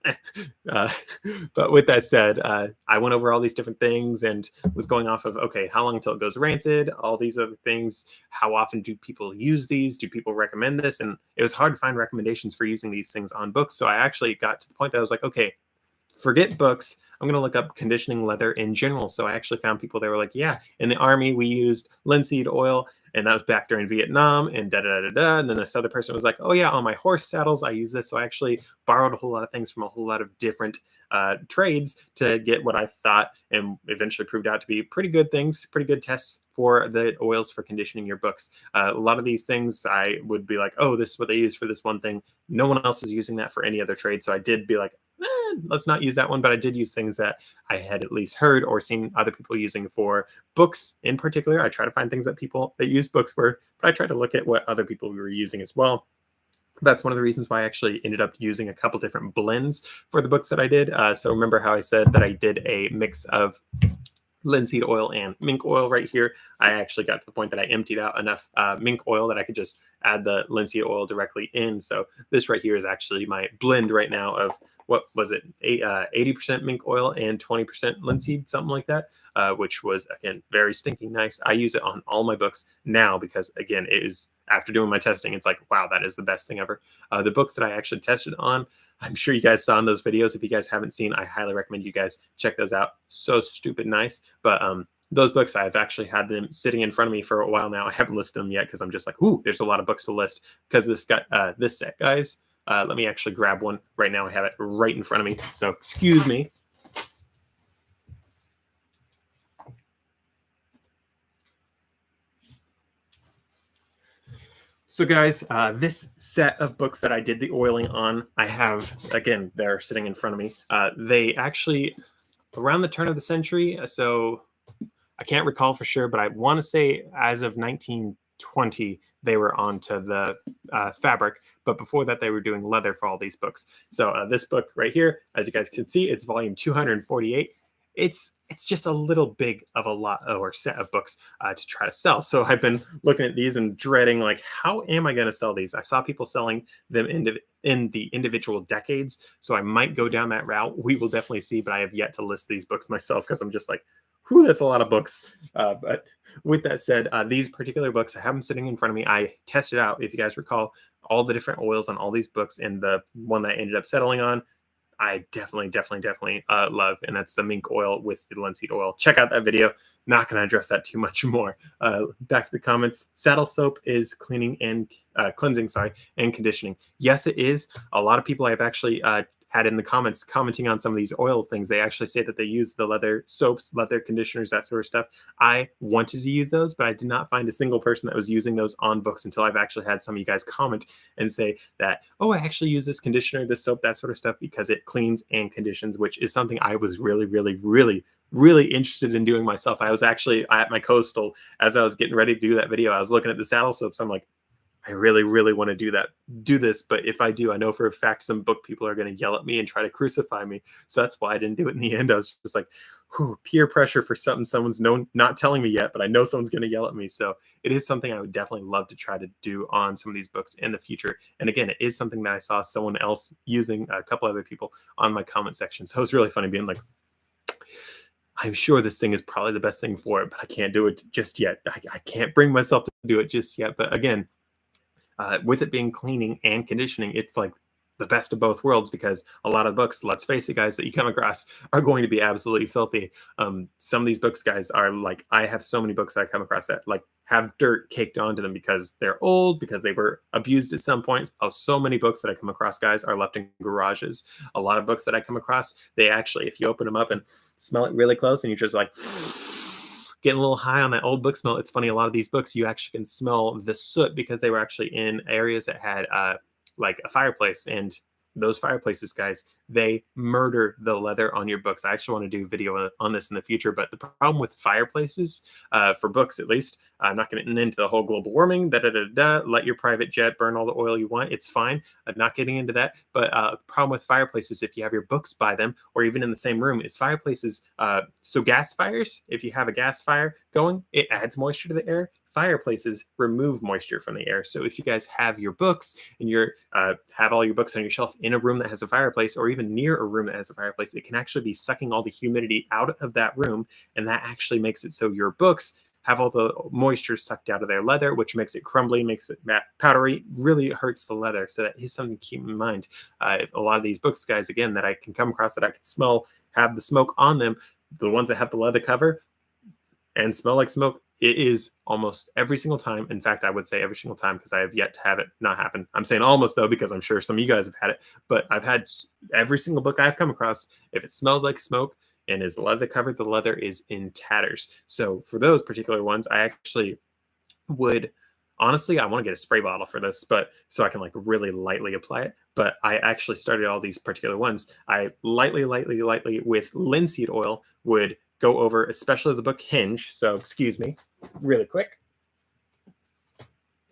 but with that said, I went over all these different things and was going off of, okay, how long until it goes rancid? All these other things. How often do people use these? Do people recommend this? And it was hard to find recommendations for using these things on books. So I actually got to the point that I was like, okay, forget books. I'm going to look up conditioning leather in general. So I actually found people that were like, yeah, in the Army, we used linseed oil. And that was back during Vietnam, and da-da-da-da-da. And then this other person was like, oh yeah, on my horse saddles, I use this. So I actually borrowed a whole lot of things from a whole lot of different trades to get what I thought and eventually proved out to be pretty good things, pretty good tests for the oils for conditioning your books. A lot of these things I would be like, oh, this is what they use for this one thing. No one else is using that for any other trade. So I did be like, let's not use that one. But I did use things that I had at least heard or seen other people using for books in particular. I try to find things that people that use books were, but I try to look at what other people were using as well. That's one of the reasons why I actually ended up using a couple different blends for the books that I did. So remember how I said that I did a mix of linseed oil and mink oil right here. I actually got to the point that I emptied out enough mink oil that I could just add the linseed oil directly in. So this right here is actually my blend right now of, what was it, 80% mink oil and 20% linseed, something like that, which was, again, very stinking nice. I use it on all my books now because, again, it is, after doing my testing, it's like, wow, that is the best thing ever. The books that I actually tested on, I'm sure you guys saw in those videos. If you guys haven't seen, I highly recommend you guys check those out. So stupid nice. But those books, I've actually had them sitting in front of me for a while now. I haven't listed them yet because I'm just like, ooh, there's a lot of books to list because this set, guys. Let me actually grab one right now. I have it right in front of me. So excuse me. So guys, this set of books that I did the oiling on, I have, again, they're sitting in front of me. They actually, around the turn of the century, so I can't recall for sure, but I want to say as of 1920, they were onto the fabric. But before that, they were doing leather for all these books. So this book right here, as you guys can see, it's volume 248. It's just a little big of a lot or set of books to try to sell. So I've been looking at these and dreading, like, how am I going to sell these? I saw people selling them in the individual decades. So I might go down that route. We will definitely see, but I have yet to list these books myself because I'm just like, whew, that's a lot of books. But with that said, these particular books, I have them sitting in front of me. I tested out, if you guys recall, all the different oils on all these books, and the one that I ended up settling on, I definitely love, and that's the mink oil with the linseed oil. Check out that video. Not going to address that too much more. Back to the comments. Saddle soap is cleaning and cleansing, and conditioning. Yes, it is. A lot of people I've actually had in the comments commenting on some of these oil things, they actually say that they use the leather soaps, leather conditioners, that sort of stuff. I wanted to use those, but I did not find a single person that was using those on books until I've actually had some of you guys comment and say that, oh, I actually use this conditioner, this soap, that sort of stuff, because it cleans and conditions, which is something I was really interested in doing myself. I was actually at my coastal as I was getting ready to do that video. I was looking at the saddle soaps. I'm like, I really want to do this. But if I do, I know for a fact some book people are going to yell at me and try to crucify me. So that's why I didn't do it in the end. I was just like, whew, peer pressure for something someone's not telling me yet, but I know someone's going to yell at me. So it is something I would definitely love to try to do on some of these books in the future. And again, it is something that I saw someone else using, a couple other people on my comment section. So it's really funny being like, I'm sure this thing is probably the best thing for it, but I can't do it just yet. I can't bring myself to do it just yet. But again, with it being cleaning and conditioning, it's like the best of both worlds, because a lot of books, let's face it, guys, that you come across are going to be absolutely filthy. Some of these books, guys, are like, I have so many books that I come across that like have dirt caked onto them because they're old, because they were abused at some points. So many books that I come across, guys, are left in garages. A lot of books that I come across, they actually, if you open them up and smell it really close and you're just like getting a little high on that old book smell. It's funny, a lot of these books, you actually can smell the soot because they were actually in areas that had like a fireplace, and those fireplaces, guys, they murder the leather on your books. I actually want to do a video on this in the future, but the problem with fireplaces, for books at least, I'm not going to get into the whole global warming, let your private jet burn all the oil you want. It's fine. I'm not getting into that. But the problem with fireplaces, if you have your books by them, or even in the same room, is fireplaces. So gas fires, if you have a gas fire going, it adds moisture to the air. Fireplaces remove moisture from the air. So if you guys have your books and you're have all your books on your shelf in a room that has a fireplace, or even near a room that has a fireplace, it can actually be sucking all the humidity out of that room, and that actually makes it so your books have all the moisture sucked out of their leather, which makes it crumbly, makes it powdery, really hurts the leather. So that is something to keep in mind. A lot of these books, guys, again, that I can come across that I can smell have the smoke on them, the ones that have the leather cover and smell like smoke, it is almost every single time. In fact, I would say every single time, because I have yet to have it not happen. I'm saying almost, though, because I'm sure some of you guys have had it. But I've had every single book I've come across, if it smells like smoke and is leather covered, the leather is in tatters. So for those particular ones, I actually would Honestly, I want to get a spray bottle for this, but so I can like really lightly apply it. But I actually started all these particular ones. I lightly with linseed oil would go over, especially the book Hinge. So excuse me, really quick.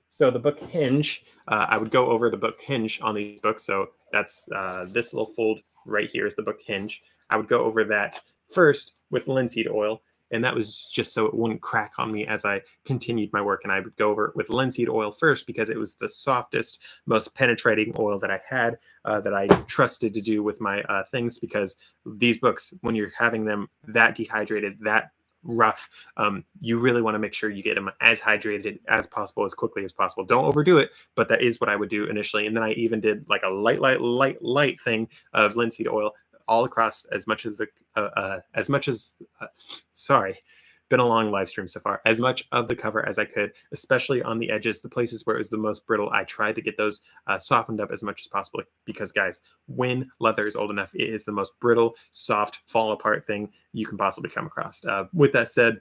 So the book Hinge, I would go over the book Hinge on these books. So that's this little fold right here is the book Hinge. I would go over that first with linseed oil, and that was just so it wouldn't crack on me as I continued my work. And I would go over it with linseed oil first because it was the softest, most penetrating oil that I had that I trusted to do with my things. Because these books, when you're having them that dehydrated, that rough, you really want to make sure you get them as hydrated as possible, as quickly as possible. Don't overdo it, but that is what I would do initially. And then I even did like a light thing of linseed oil all across as much as the sorry, been a long live stream so far, as much of the cover as I could, especially on the edges, the places where it was the most brittle. I tried to get those softened up as much as possible because, guys, when leather is old enough, it is the most brittle, soft, fall apart thing you can possibly come across. With that said,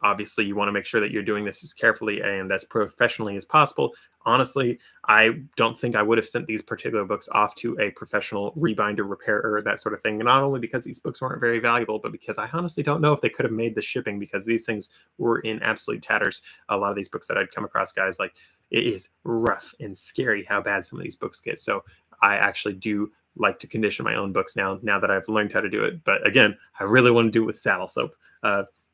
obviously, you want to make sure that you're doing this as carefully and as professionally as possible. Honestly, I don't think I would have sent these particular books off to a professional rebinder, repairer, that sort of thing. And not only because these books weren't very valuable, but because I honestly don't know if they could have made the shipping, because these things were in absolute tatters. A lot of these books that I'd come across, guys, like, it is rough and scary how bad some of these books get. So I actually do like to condition my own books now that I've learned how to do it. But again, I really want to do it with saddle soap.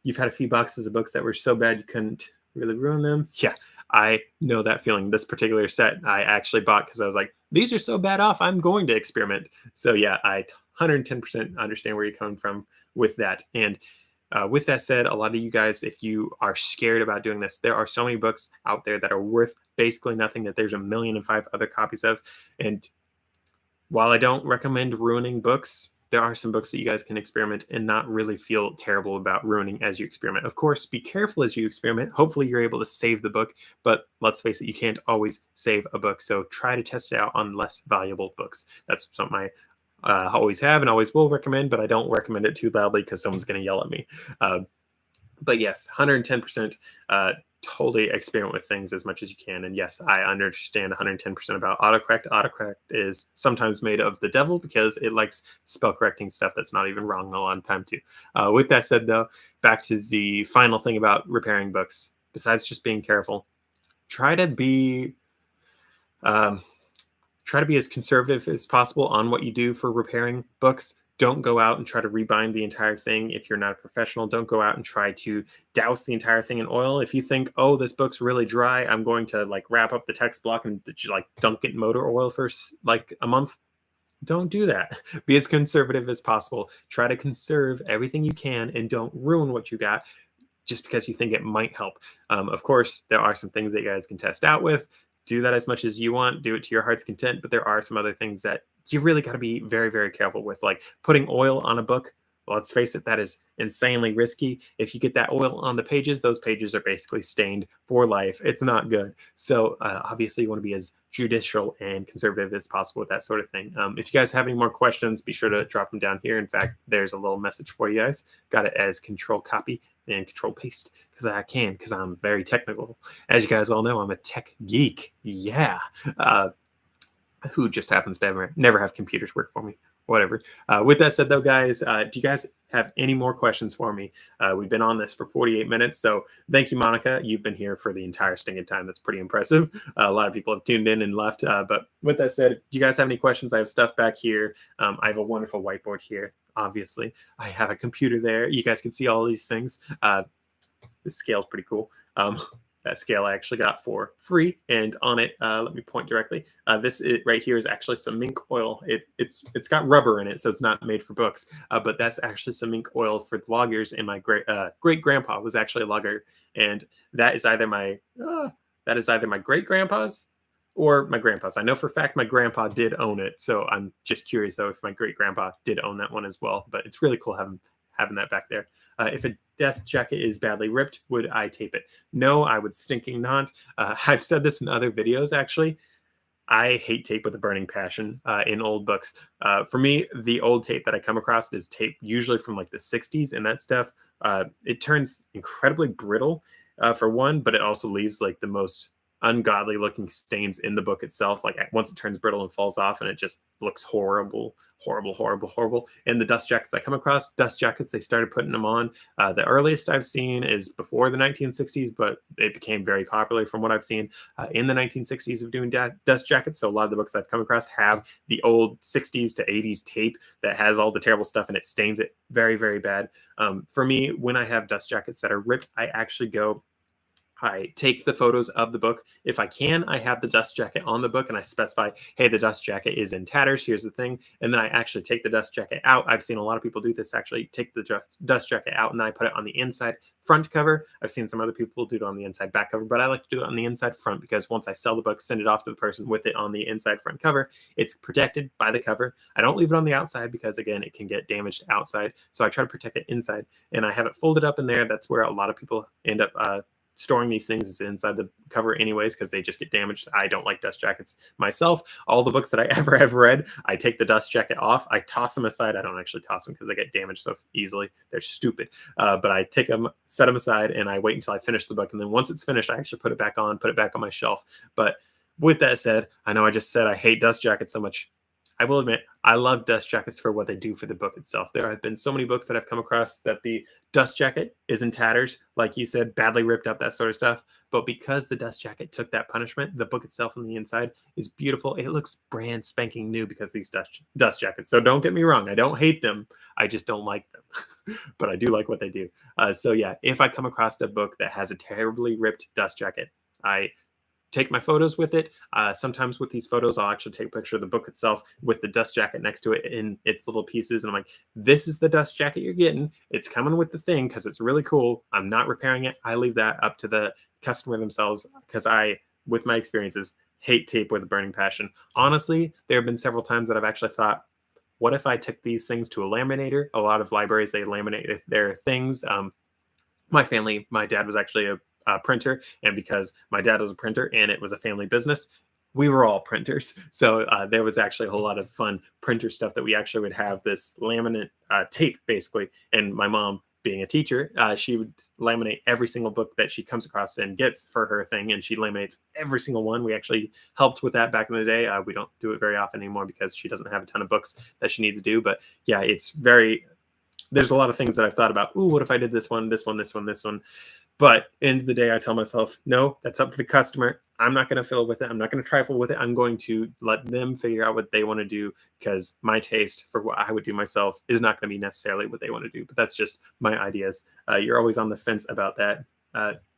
You've had a few boxes of books that were so bad you couldn't really ruin them. Yeah, I know that feeling. This particular set I actually bought because I was like, these are so bad off, I'm going to experiment. So yeah, I 110% understand where you're coming from with that. And with that said, a lot of you guys, if you are scared about doing this, there are so many books out there that are worth basically nothing that there's 1,000,005 other copies of. And while I don't recommend ruining books, there are some books that you guys can experiment and not really feel terrible about ruining as you experiment. Of course, be careful as you experiment. Hopefully, you're able to save the book, but let's face it, you can't always save a book. So try to test it out on less valuable books. That's something I always have and always will recommend, but I don't recommend it too loudly because someone's going to yell at me. But yes, 110%. Totally experiment with things as much as you can. And yes, I understand 110% about autocorrect. Autocorrect is sometimes made of the devil because it likes spell correcting stuff that's not even wrong a lot of time too. With that said, though, back to the final thing about repairing books. Besides just being careful, try to be as conservative as possible on what you do for repairing books. Don't go out and try to rebind the entire thing if you're not a professional. Don't go out and try to douse the entire thing in oil. If you think, oh, this book's really dry, I'm going to like wrap up the text block and like dunk it in motor oil for like a month. Don't do that. Be as conservative as possible. Try to conserve everything you can and don't ruin what you got just because you think it might help. Of course, there are some things that you guys can test out with. Do that as much as you want. Do it to your heart's content. But there are some other things that you really got to be very, very careful with, like putting oil on a book. Well, let's face it, that is insanely risky. If you get that oil on the pages, those pages are basically stained for life. It's not good. So obviously you want to be as judicial and conservative as possible with that sort of thing. If you guys have any more questions, be sure to drop them down here. In fact, there's a little message for you guys. Got it as control copy and control paste because I'm very technical. As you guys all know, I'm a tech geek. Yeah. Who just happens to never have computers work for me. Whatever. With that said, though, guys, do you guys have any more questions for me? We've been on this for 48 minutes, so thank you, Monica. You've been here for the entire stinking time. That's pretty impressive. A lot of people have tuned in and left. But with that said, do you guys have any questions? I have stuff back here. I have a wonderful whiteboard here, obviously. I have a computer there. You guys can see all these things. This scale is pretty cool. That scale I actually got for free, and on it, let me point directly. This right here is actually some mink oil. It's got rubber in it, so it's not made for books. But that's actually some mink oil for loggers. And my great grandpa was actually a logger, and that is either my great grandpa's or my grandpa's. I know for a fact my grandpa did own it, so I'm just curious though if my great grandpa did own that one as well. But it's really cool having that back there. If a desk jacket is badly ripped, would I tape it? No, I would stinking not. I've said this in other videos, actually. I hate tape with a burning passion in old books. For me, the old tape that I come across is tape usually from like the 60s, and that stuff, it turns incredibly brittle. for one, but it also leaves like the most ungodly looking stains in the book itself. Like once it turns brittle and falls off, and it just looks horrible, horrible, horrible, horrible. And the dust jackets I come across, dust jackets, they started putting them on. The earliest I've seen is before the 1960s, but it became very popular from what I've seen in the 1960s of doing dust jackets. So a lot of the books I've come across have the old 60s to 80s tape that has all the terrible stuff and it stains it very, very bad. For me, when I have dust jackets that are ripped, I take the photos of the book. If I can, I have the dust jacket on the book and I specify, hey, the dust jacket is in tatters. Here's the thing. And then I actually take the dust jacket out. I've seen a lot of people do this, actually take the dust jacket out and then I put it on the inside front cover. I've seen some other people do it on the inside back cover, but I like to do it on the inside front because once I sell the book, send it off to the person with it on the inside front cover, it's protected by the cover. I don't leave it on the outside because, again, it can get damaged outside. So I try to protect it inside and I have it folded up in there. That's where a lot of people end up storing these things is inside the cover anyways because they just get damaged. I don't like dust jackets myself. All the books that I ever have read, I take the dust jacket off. I toss them aside. I don't actually toss them because they get damaged so easily. They're stupid. But I take them, set them aside, and I wait until I finish the book. And then once it's finished, I actually put it back on, put it back on my shelf. But with that said, I know I just said I hate dust jackets so much. I will admit, I love dust jackets for what they do for the book itself. There have been so many books that I've come across that the dust jacket is in tatters, like you said, badly ripped up, that sort of stuff. But because the dust jacket took that punishment, the book itself on the inside is beautiful. It looks brand spanking new because these dust jackets. So don't get me wrong. I don't hate them. I just don't like them. But I do like what they do. So yeah, if I come across a book that has a terribly ripped dust jacket, I take my photos with it. Sometimes with these photos, I'll actually take a picture of the book itself with the dust jacket next to it in its little pieces. And I'm like, this is the dust jacket you're getting. It's coming with the thing because it's really cool. I'm not repairing it. I leave that up to the customer themselves because I, with my experiences, hate tape with a burning passion. Honestly, there have been several times that I've actually thought, what if I took these things to a laminator? A lot of libraries, they laminate their things. My family, my dad was actually a printer, and because my dad was a printer and it was a family business, we were all printers. So there was actually a whole lot of fun printer stuff that we actually would have this laminate tape basically. And my mom, being a teacher, she would laminate every single book that she comes across and gets for her thing, and she laminates every single one. We actually helped with that back in the day. We don't do it very often anymore because she doesn't have a ton of books that she needs to do. But yeah, there's a lot of things that I've thought about. Ooh, what if I did this one, this one, this one, this one? But end of the day, I tell myself, no, that's up to the customer. I'm not going to fiddle with it. I'm not going to trifle with it. I'm going to let them figure out what they want to do because my taste for what I would do myself is not going to be necessarily what they want to do. But that's just my ideas. You're always on the fence about that.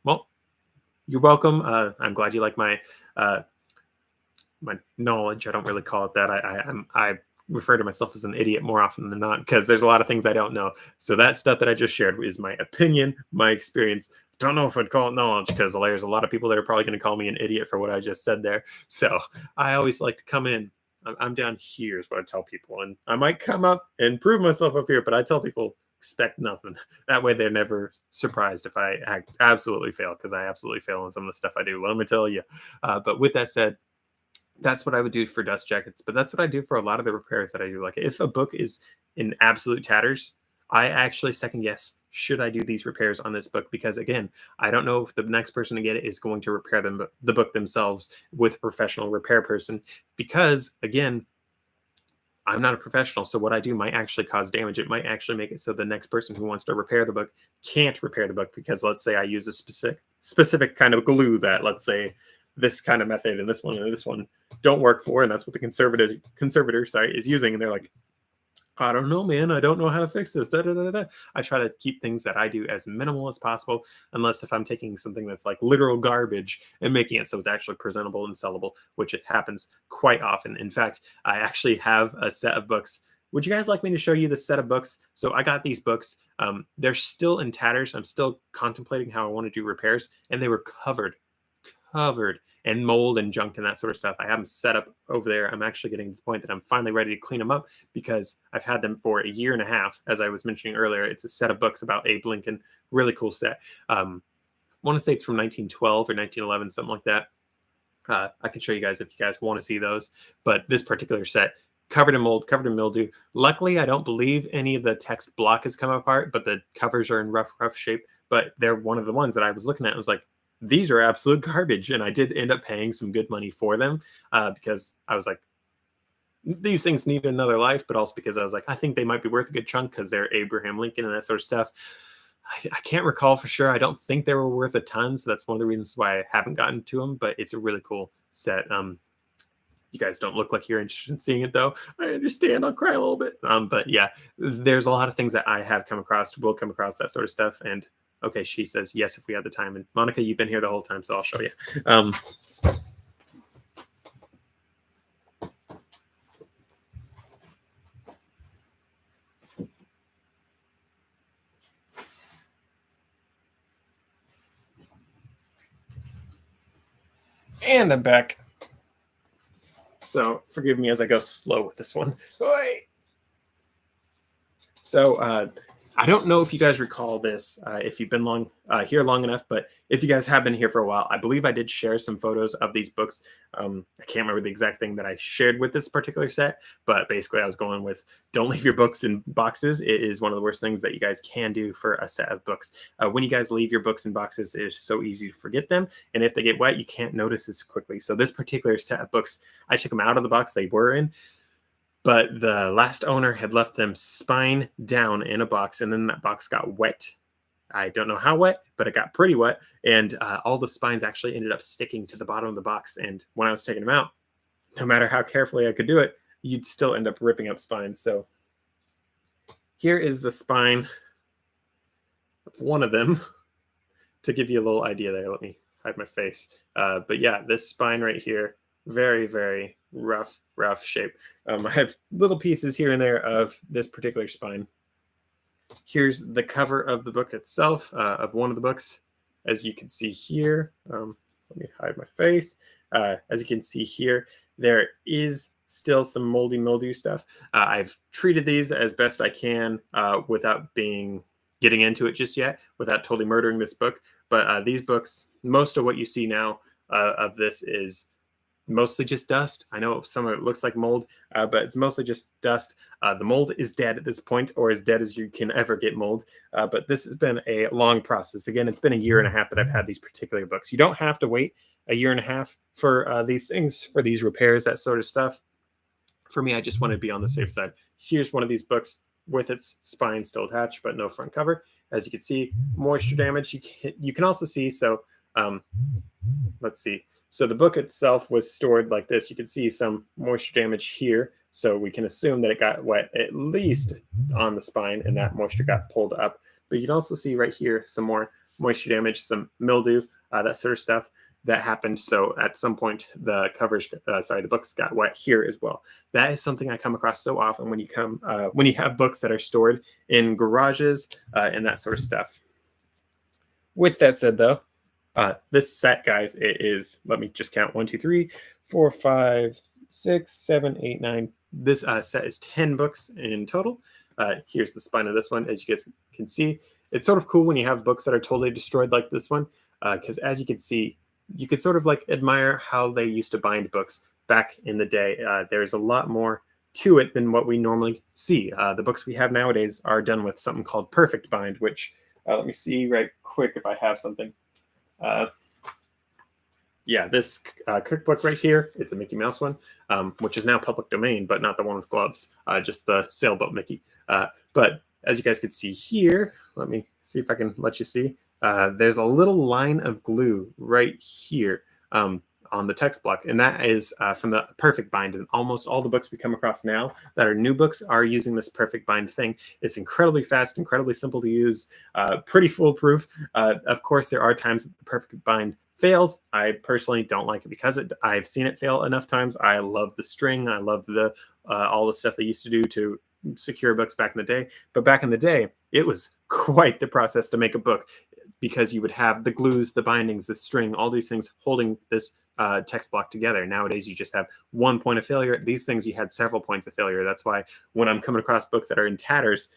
Well, you're welcome. I'm glad you like my knowledge. I don't really call it that. I refer to myself as an idiot more often than not because there's a lot of things I don't know. So that stuff that I just shared is my opinion, my experience. Don't know if I'd call it knowledge because there's a lot of people that are probably going to call me an idiot for what I just said there. So I always like to come in. I'm down here is what I tell people. And I might come up and prove myself up here, but I tell people expect nothing. That way they're never surprised if I absolutely fail because I absolutely fail on some of the stuff I do. Let me tell you. But with that said, that's what I would do for dust jackets, but that's what I do for a lot of the repairs that I do. Like if a book is in absolute tatters, I actually second guess, should I do these repairs on this book? Because again, I don't know if the next person to get it is going to repair the book themselves with a professional repair person. Because again, I'm not a professional. So what I do might actually cause damage. It might actually make it so the next person who wants to repair the book can't repair the book because let's say I use a specific kind of glue that let's say this kind of method and this one don't work for, and that's what the conservator is using. And they're like, I don't know, man. I don't know how to fix this. Da, da, da, da. I try to keep things that I do as minimal as possible, unless if I'm taking something that's like literal garbage and making it so it's actually presentable and sellable, which it happens quite often. In fact, I actually have a set of books. Would you guys like me to show you the set of books? So I got these books. They're still in tatters. I'm still contemplating how I want to do repairs, and they were covered and mold and junk and that sort of stuff. I have them set up over there. I'm actually getting to the point that I'm finally ready to clean them up because I've had them for a year and a half. As I was mentioning earlier, it's a set of books about Abe Lincoln. Really cool set. I want to say it's from 1912 or 1911, something like that. I can show you guys if you guys want to see those. But this particular set, covered in mold, covered in mildew. Luckily, I don't believe any of the text block has come apart, but the covers are in rough shape. but they're one of the ones that I was looking at and was like, these are absolute garbage. And I did end up paying some good money for them because I was like, these things need another life, but also because I was like, I think they might be worth a good chunk because they're Abraham Lincoln and that sort of stuff. I can't recall for sure. I don't think they were worth a ton, so that's one of the reasons why I haven't gotten to them. But it's a really cool set. You guys don't look like you're interested in seeing it, though. I understand. I'll cry a little bit. But yeah, there's a lot of things that I have come across, will come across, that sort of stuff. And okay, she says yes if we had the time. And Monica, you've been here the whole time, so I'll show you. And I'm back. So forgive me as I go slow with this one. So I don't know if you guys recall this, if you've been here long enough, but if you guys have been here for a while, I believe I did share some photos of these books. I can't remember the exact thing that I shared with this particular set, but basically I was going with don't leave your books in boxes. It is one of the worst things that you guys can do for a set of books. When you guys leave your books in boxes, it is so easy to forget them. And if they get wet, you can't notice as quickly. So this particular set of books, I took them out of the box they were in. But the last owner had left them spine down in a box, and then that box got wet. I don't know how wet, but it got pretty wet, and all the spines actually ended up sticking to the bottom of the box. And when I was taking them out, no matter how carefully I could do it, you'd still end up ripping up spines. So here is the spine of one of them to give you a little idea there. Let me hide my face. But yeah, this spine right here, very, very rough shape. I have little pieces here and there of this particular spine. Here's the cover of the book itself, of one of the books. As you can see here, let me hide my face. As you can see here, there is still some moldy mildew stuff. I've treated these as best I can without getting into it just yet, without totally murdering this book. But these books, most of what you see now of this is mostly just dust. I know some of it looks like mold, but it's mostly just dust. The mold is dead at this point, or as dead as you can ever get mold. But this has been a long process. Again, it's been a year and a half that I've had these particular books. You don't have to wait a year and a half for these things, for these repairs, that sort of stuff. For me, I just want to be on the safe side. Here's one of these books with its spine still attached, but no front cover. As you can see, moisture damage. You can also see, so let's see. So the book itself was stored like this. You can see some moisture damage here. So we can assume that it got wet at least on the spine and that moisture got pulled up. But you can also see right here some more moisture damage, some mildew, that sort of stuff that happened. So at some point the books got wet here as well. That is something I come across so often when you have books that are stored in garages and that sort of stuff. With that said, though, this set, guys, it is, let me just count, 1, 2, 3, 4, 5, 6, 7, 8, 9. This set is 10 books in total. Here's the spine of this one. As you guys can see, it's sort of cool when you have books that are totally destroyed like this one, because as you can see, you could sort of like admire how they used to bind books back in the day. There's a lot more to it than what we normally see. The books we have nowadays are done with something called perfect bind, which let me see right quick if I have something. Yeah, this cookbook right here, it's a Mickey Mouse one, which is now public domain, but not the one with gloves, just the sailboat Mickey. But as you guys can see here, let me see if I can let you see. There's a little line of glue right here on the text block, and that is from the perfect bind. And almost all the books we come across now that are new books are using this perfect bind thing. It's incredibly fast, incredibly simple to use, pretty foolproof. Of course, there are times that the perfect bind fails. I personally don't like it because I've seen it fail enough times. I love the string. I love all the stuff they used to do to secure books back in the day. But back in the day, it was quite the process to make a book, because you would have the glues, the bindings, the string, all these things holding this text block together. Nowadays, you just have one point of failure. These things, you had several points of failure. That's why when I'm coming across books that are in tatters,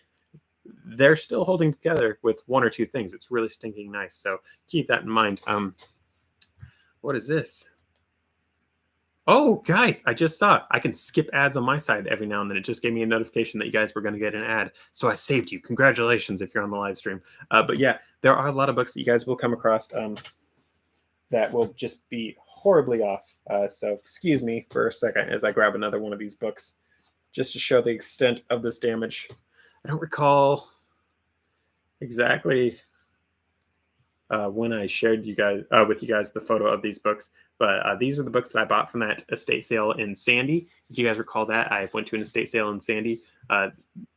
they're still holding together with one or two things. It's really stinking nice. So keep that in mind. What is this? Oh, guys, I just saw I can skip ads on my side every now and then. It just gave me a notification that you guys were going to get an ad. So I saved you. Congratulations if you're on the live stream. But yeah, there are a lot of books that you guys will come across that will just be horribly off. So excuse me for a second as I grab another one of these books just to show the extent of this damage. I don't recall exactly when I shared you guys with you guys the photo of these books. But these are the books that I bought from that estate sale in Sandy. If you guys recall that, I went to an estate sale in Sandy.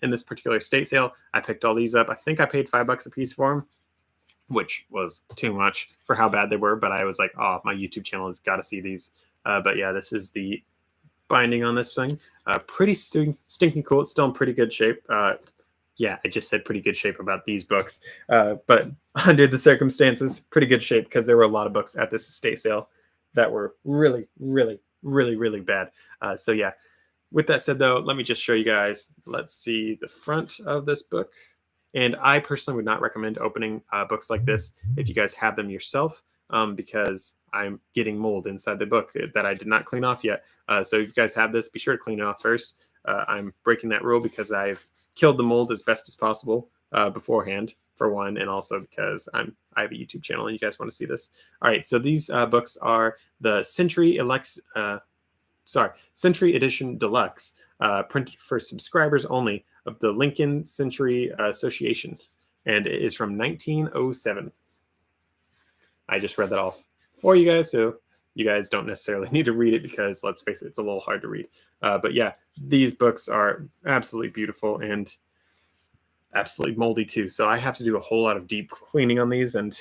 In this particular estate sale, I picked all these up. I think I paid $5 a piece for them, which was too much for how bad they were. But I was like, oh, my YouTube channel has got to see these. But yeah, this is the binding on this thing. Pretty stinking cool. It's still in pretty good shape. Yeah, I just said pretty good shape about these books. But under the circumstances, pretty good shape because there were a lot of books at this estate sale that were really, really, really, really bad. So yeah, with that said, though, let me just show you guys. Let's see the front of this book. And I personally would not recommend opening books like this if you guys have them yourself, because I'm getting mold inside the book that I did not clean off yet. So if you guys have this, be sure to clean it off first. I'm breaking that rule because I've killed the mold as best as possible beforehand, for one, and also because I have a YouTube channel and you guys want to see this. All right, so these books are the Century Edition Deluxe, printed for subscribers only of the Lincoln Century Association, and it is from 1907. I just read that off for you guys, so you guys don't necessarily need to read it because, let's face it, it's a little hard to read. But yeah, these books are absolutely beautiful and absolutely moldy too. So I have to do a whole lot of deep cleaning on these, and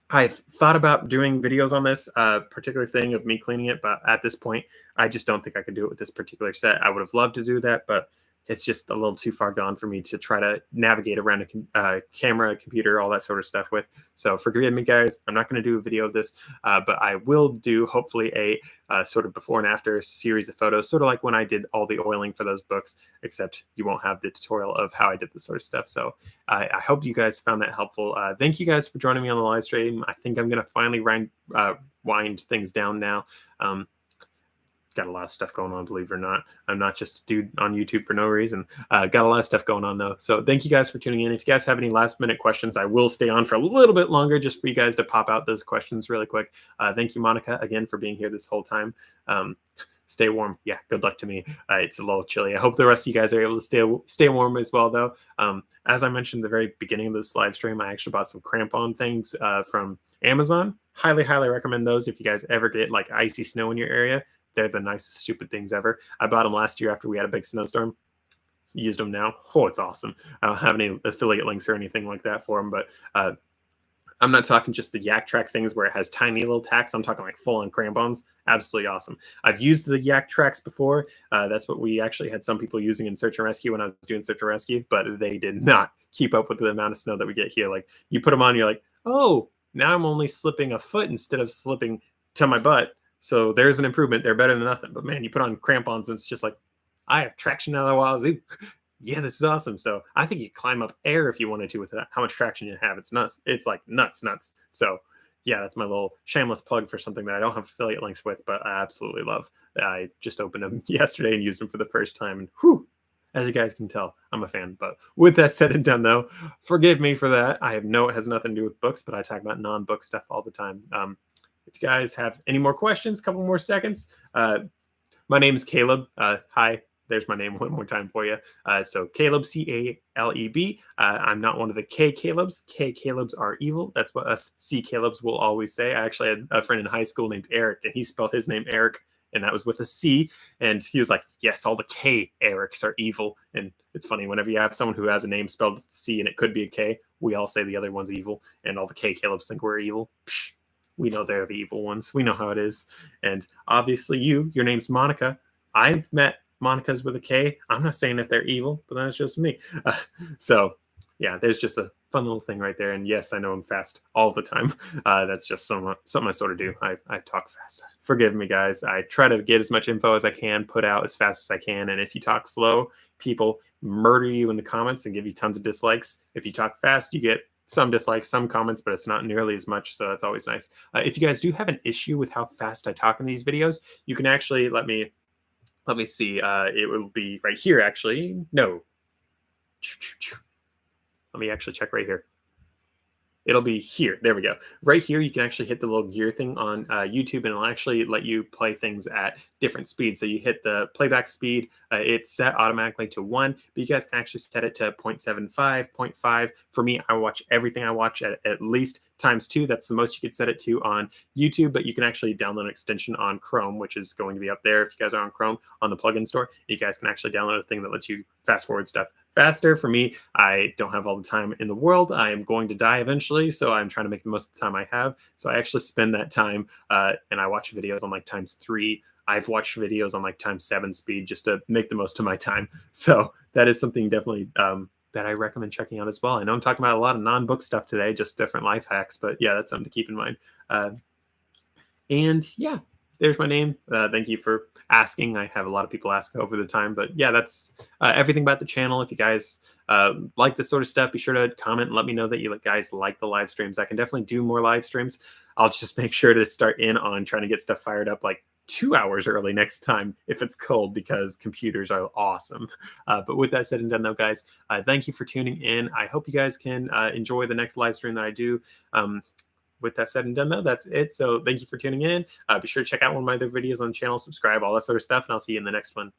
I've thought about doing videos on this particular thing of me cleaning it, but at this point, I just don't think I could do it with this particular set. I would have loved to do that, but it's just a little too far gone for me to try to navigate around a camera, computer, all that sort of stuff with. So forgive me, guys. I'm not going to do a video of this, but I will do hopefully a sort of before and after series of photos, sort of like when I did all the oiling for those books, except you won't have the tutorial of how I did this sort of stuff. So I hope you guys found that helpful. Thank you guys for joining me on the live stream. I think I'm going to finally wind things down now. Got a lot of stuff going on, believe it or not. I'm not just a dude on YouTube for no reason. Got a lot of stuff going on, though. So thank you guys for tuning in. If you guys have any last-minute questions, I will stay on for a little bit longer just for you guys to pop out those questions really quick. Thank you, Monica, again, for being here this whole time. Stay warm. Yeah, good luck to me. It's a little chilly. I hope the rest of you guys are able to stay warm as well, though. As I mentioned at the very beginning of this live stream, I actually bought some crampon things from Amazon. Highly, highly recommend those if you guys ever get like icy snow in your area. They're the nicest, stupid things ever. I bought them last year after we had a big snowstorm. Used them now. Oh, it's awesome. I don't have any affiliate links or anything like that for them, but I'm not talking just the Yak Track things where it has tiny little tacks. I'm talking like full-on crampons. Absolutely awesome. I've used the Yak Tracks before. That's what we actually had some people using in Search and Rescue when I was doing Search and Rescue, but they did not keep up with the amount of snow that we get here. Like, you put them on, you're like, oh, now I'm only slipping a foot instead of slipping to my butt. So there's an improvement. They're better than nothing. But man, you put on crampons and it's just like, I have traction out of the wazoo. Yeah, this is awesome. So I think you could climb up air if you wanted to with that. How much traction you have. It's nuts. It's like nuts. So yeah, that's my little shameless plug for something that I don't have affiliate links with, but I absolutely love. I just opened them yesterday and used them for the first time. And whew, as you guys can tell, I'm a fan. But with that said and done, though, forgive me for that. I know it has nothing to do with books, but I talk about non-book stuff all the time. If you guys have any more questions, a couple more seconds. My name is Caleb. Hi, there's my name one more time for you. So Caleb, C-A-L-E-B. I'm not one of the K Calebs. K Calebs are evil. That's what us C Calebs will always say. I actually had a friend in high school named Eric, and he spelled his name Eric, and that was with a C. And he was like, yes, all the K Erics are evil. And it's funny, whenever you have someone who has a name spelled with a C and it could be a K, we all say the other one's evil, and all the K Calebs think we're evil. Psh. We know they're the evil ones. We know how it is. And obviously your name's Monica. I've met Monicas with a K. I'm not saying if they're evil, but that's just me. So yeah, there's just a fun little thing right there. And yes, I know I'm fast all the time. That's just something I sort of do. I talk fast. Forgive me, guys. I try to get as much info as I can, put out as fast as I can. And if you talk slow, people murder you in the comments and give you tons of dislikes. If you talk fast, you get some dislikes, some comments, but it's not nearly as much. So that's always nice. If you guys do have an issue with how fast I talk in these videos, you can actually let me see. It will be right here. Actually, no. Let me actually check right here. It'll be here. There we go. Right here, you can actually hit the little gear thing on YouTube, and it'll actually let you play things at different speeds. So you hit the playback speed. It's set automatically to 1, but you guys can actually set it to 0.75, 0.5. For me, I watch everything I watch at least times 2. That's the most you could set it to on YouTube, but you can actually download an extension on Chrome, which is going to be up there if you guys are on Chrome on the plugin store. You guys can actually download a thing that lets you fast forward stuff faster. For me, I don't have all the time in the world. I am going to die eventually, so I'm trying to make the most of the time I have. So I actually spend that time and I watch videos on like times 3. I've watched videos on like times 7 speed just to make the most of my time. So that is something definitely that I recommend checking out as well. I know I'm talking about a lot of non-book stuff today, just different life hacks, but yeah, that's something to keep in mind. And yeah, there's my name. Thank you for asking. I have a lot of people ask over the time, but yeah, that's everything about the channel. If you guys like this sort of stuff, be sure to comment and let me know that you guys like the live streams. I can definitely do more live streams. I'll just make sure to start in on trying to get stuff fired up like 2 hours early next time if it's cold, because computers are awesome. But with that said and done though, guys, thank you for tuning in. I hope you guys can enjoy the next live stream that I do. With that said and done, though, that's it. So thank you for tuning in. Be sure to check out one of my other videos on the channel, subscribe, all that sort of stuff, and I'll see you in the next one.